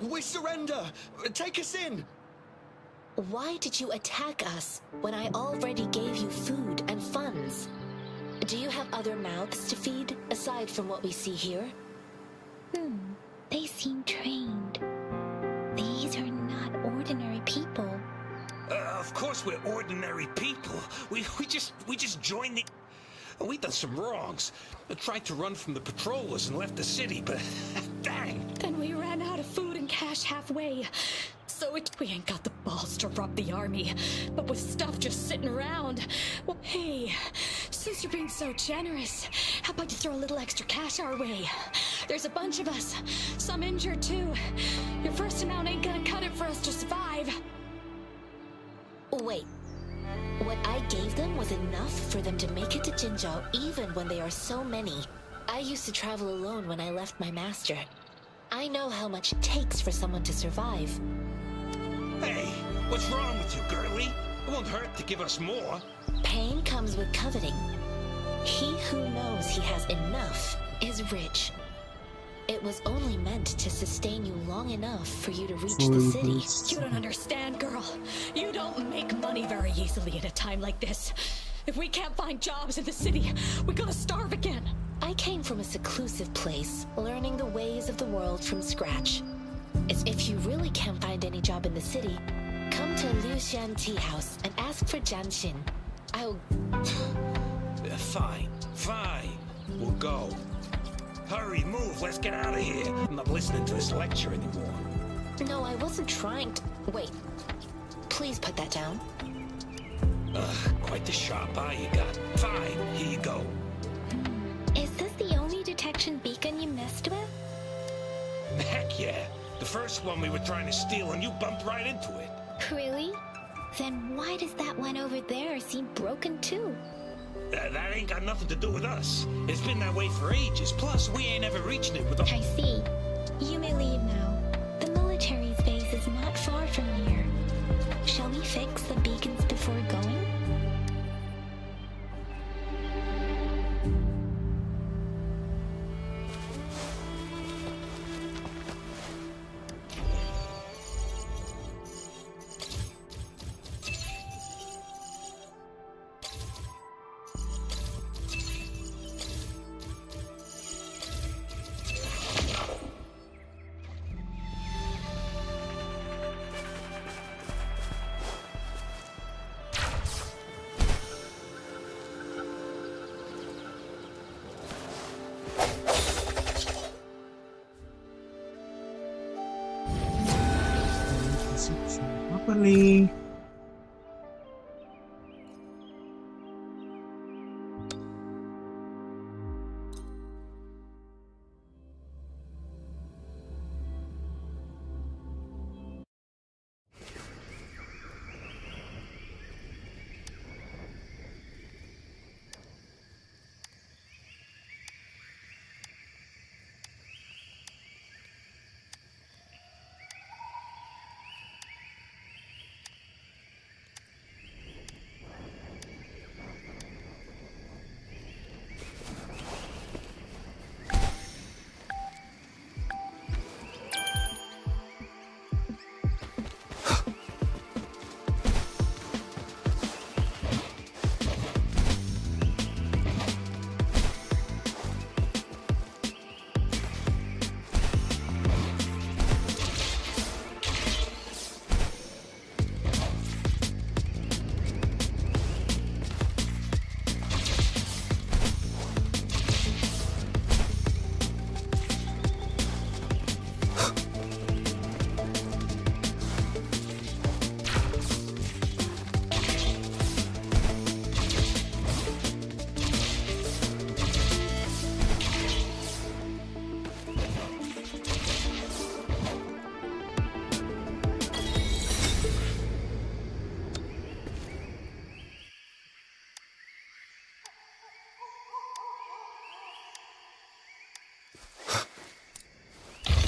S4: We surrender! Take us in!
S3: Why did you attack us when I already gave you food and funds? Do you have other mouths to feed aside from what we see here? They seem trained. These are not ordinary people.
S12: Of course we're ordinary people. We just joined the... We done some wrongs. I tried to run from the patrollers and left the city, but dang.
S8: Then we ran out of food and cash halfway. So we ain't got the balls to rob the army, but with stuff just sitting around. Well, hey, since you're being so generous, how about you throw a little extra cash our way? There's a bunch of us, some injured too. Your first amount ain't gonna cut it for us to survive.
S3: Wait. What I gave them was enough for them to make it to Jinzhou even when they are so many. I used to travel alone when I left my master. I know how much it takes for someone to survive.
S12: Hey, what's wrong with you, girlie? It won't hurt to give us more.
S3: Pain comes with coveting. He who knows he has enough is rich. It was only meant to sustain you long enough for you to reach the city.
S8: You don't understand, girl. You don't make money very easily at a time like this. If we can't find jobs in the city, we're gonna starve again.
S3: I came from a seclusive place, learning the ways of the world from scratch. If you really can't find any job in the city, come to Liu Xian Tea House and ask for Jianxin.
S8: I'll...
S12: Fine, fine. We'll go. Hurry, move, let's get out of here. I'm not listening to this lecture anymore.
S8: No, I wasn't trying to... Wait. Please put that down.
S12: Quite the sharp eye you got. Fine, here you go.
S3: Is this the only detection beacon you messed with?
S12: Heck yeah. The first one we were trying to steal and you bumped right into it.
S3: Really? Then why does that one over there seem broken too?
S12: That ain't got nothing to do with us. It's been that way for ages. Plus, we ain't ever reached it with a...
S3: I see. You may leave now. The military's base is not far from here. Shall we fix the beacons before going?
S1: Apa nih?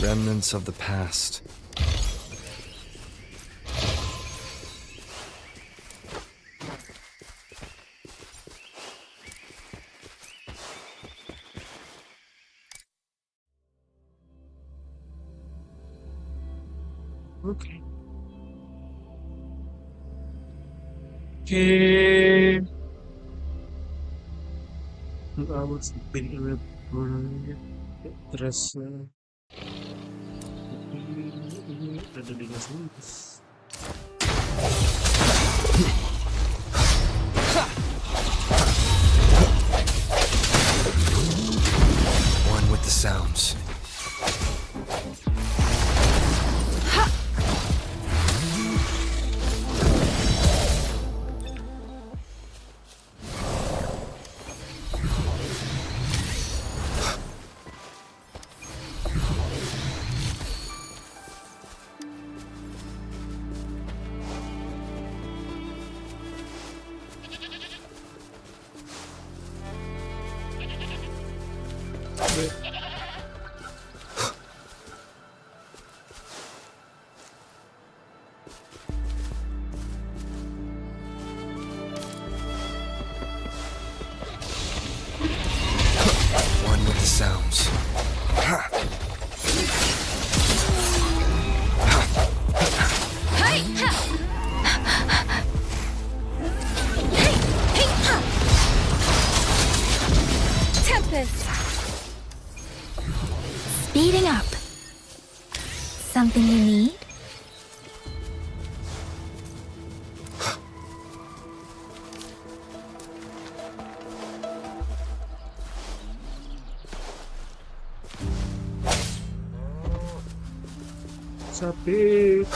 S4: Remnants of the past.
S1: Okay. Okay. 2 hours been irreparable. Terus ini ada di garis.
S4: One with the sounds. One with the sounds.
S3: Speeding up. Something you need?
S1: Sampe.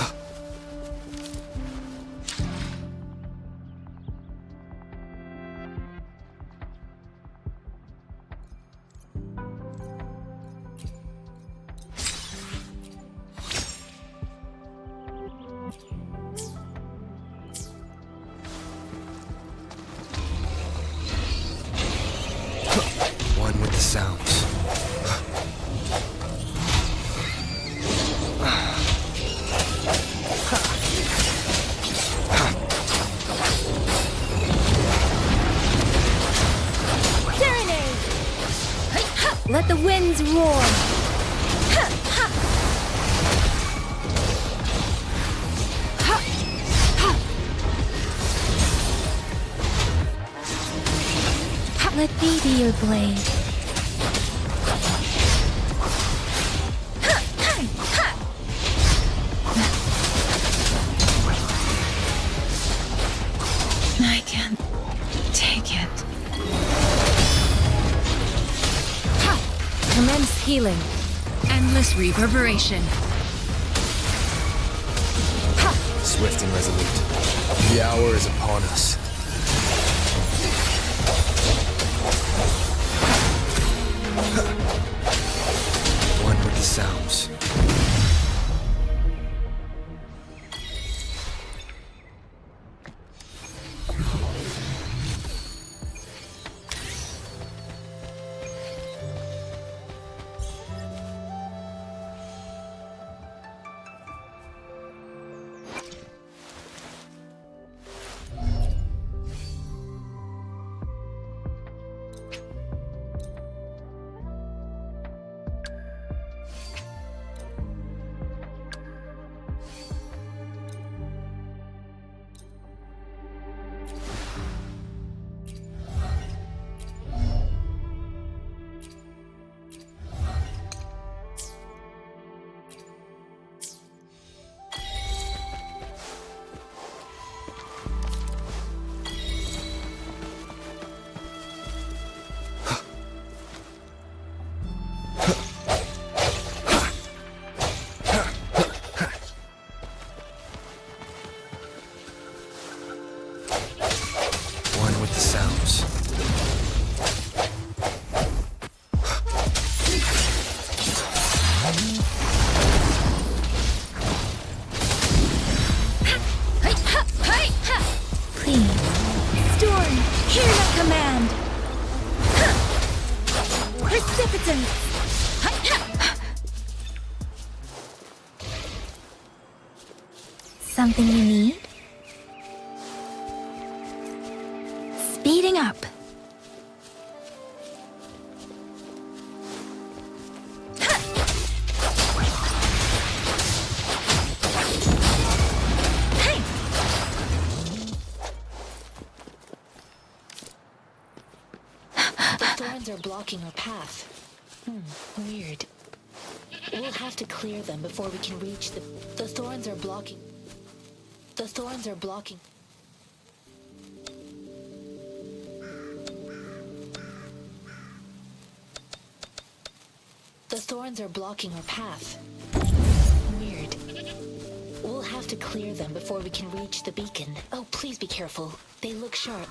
S4: One with the sounds.
S3: Serenade! Let the winds roar! Let me be your blade. I can't take it.
S10: Commence healing. Endless reverberation.
S4: Swift and resolute. The hour is upon us. One with the sounds. One with the sounds.
S3: Please, Storm, hear my command! Precipitant! Something you need? Speeding up.
S5: The thorns are blocking our path. Weird. We'll have to clear them before we can reach the... The thorns are blocking... The thorns are blocking... The thorns are blocking our path. Weird. We'll have to clear them before we can reach the beacon. Oh, please be careful. They look sharp.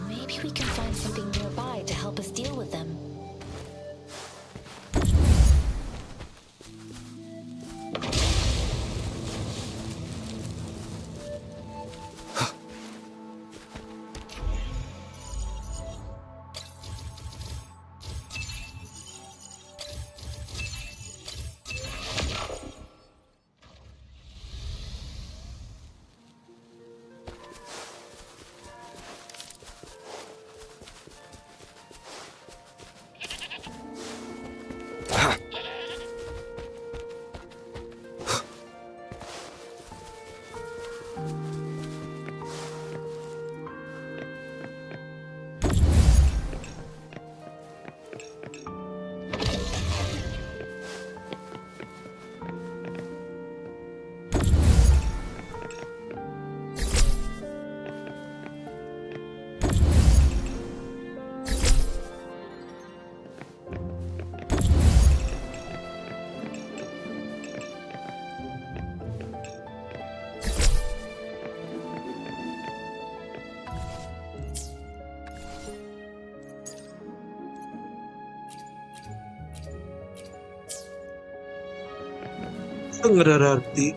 S5: Maybe we can find something nearby to help us deal with them.
S1: Nggak ada arti.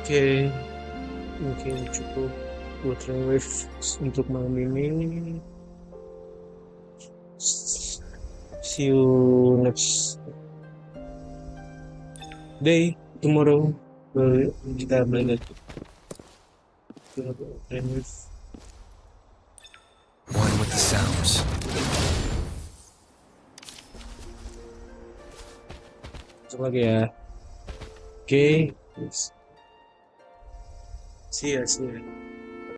S1: Oke, mungkin cukup buat wave untuk malam ini. See you next day, tomorrow. Kita main lagi. Wave.
S4: One with the sounds.
S1: Masuk lagi ya. Oke. See ya.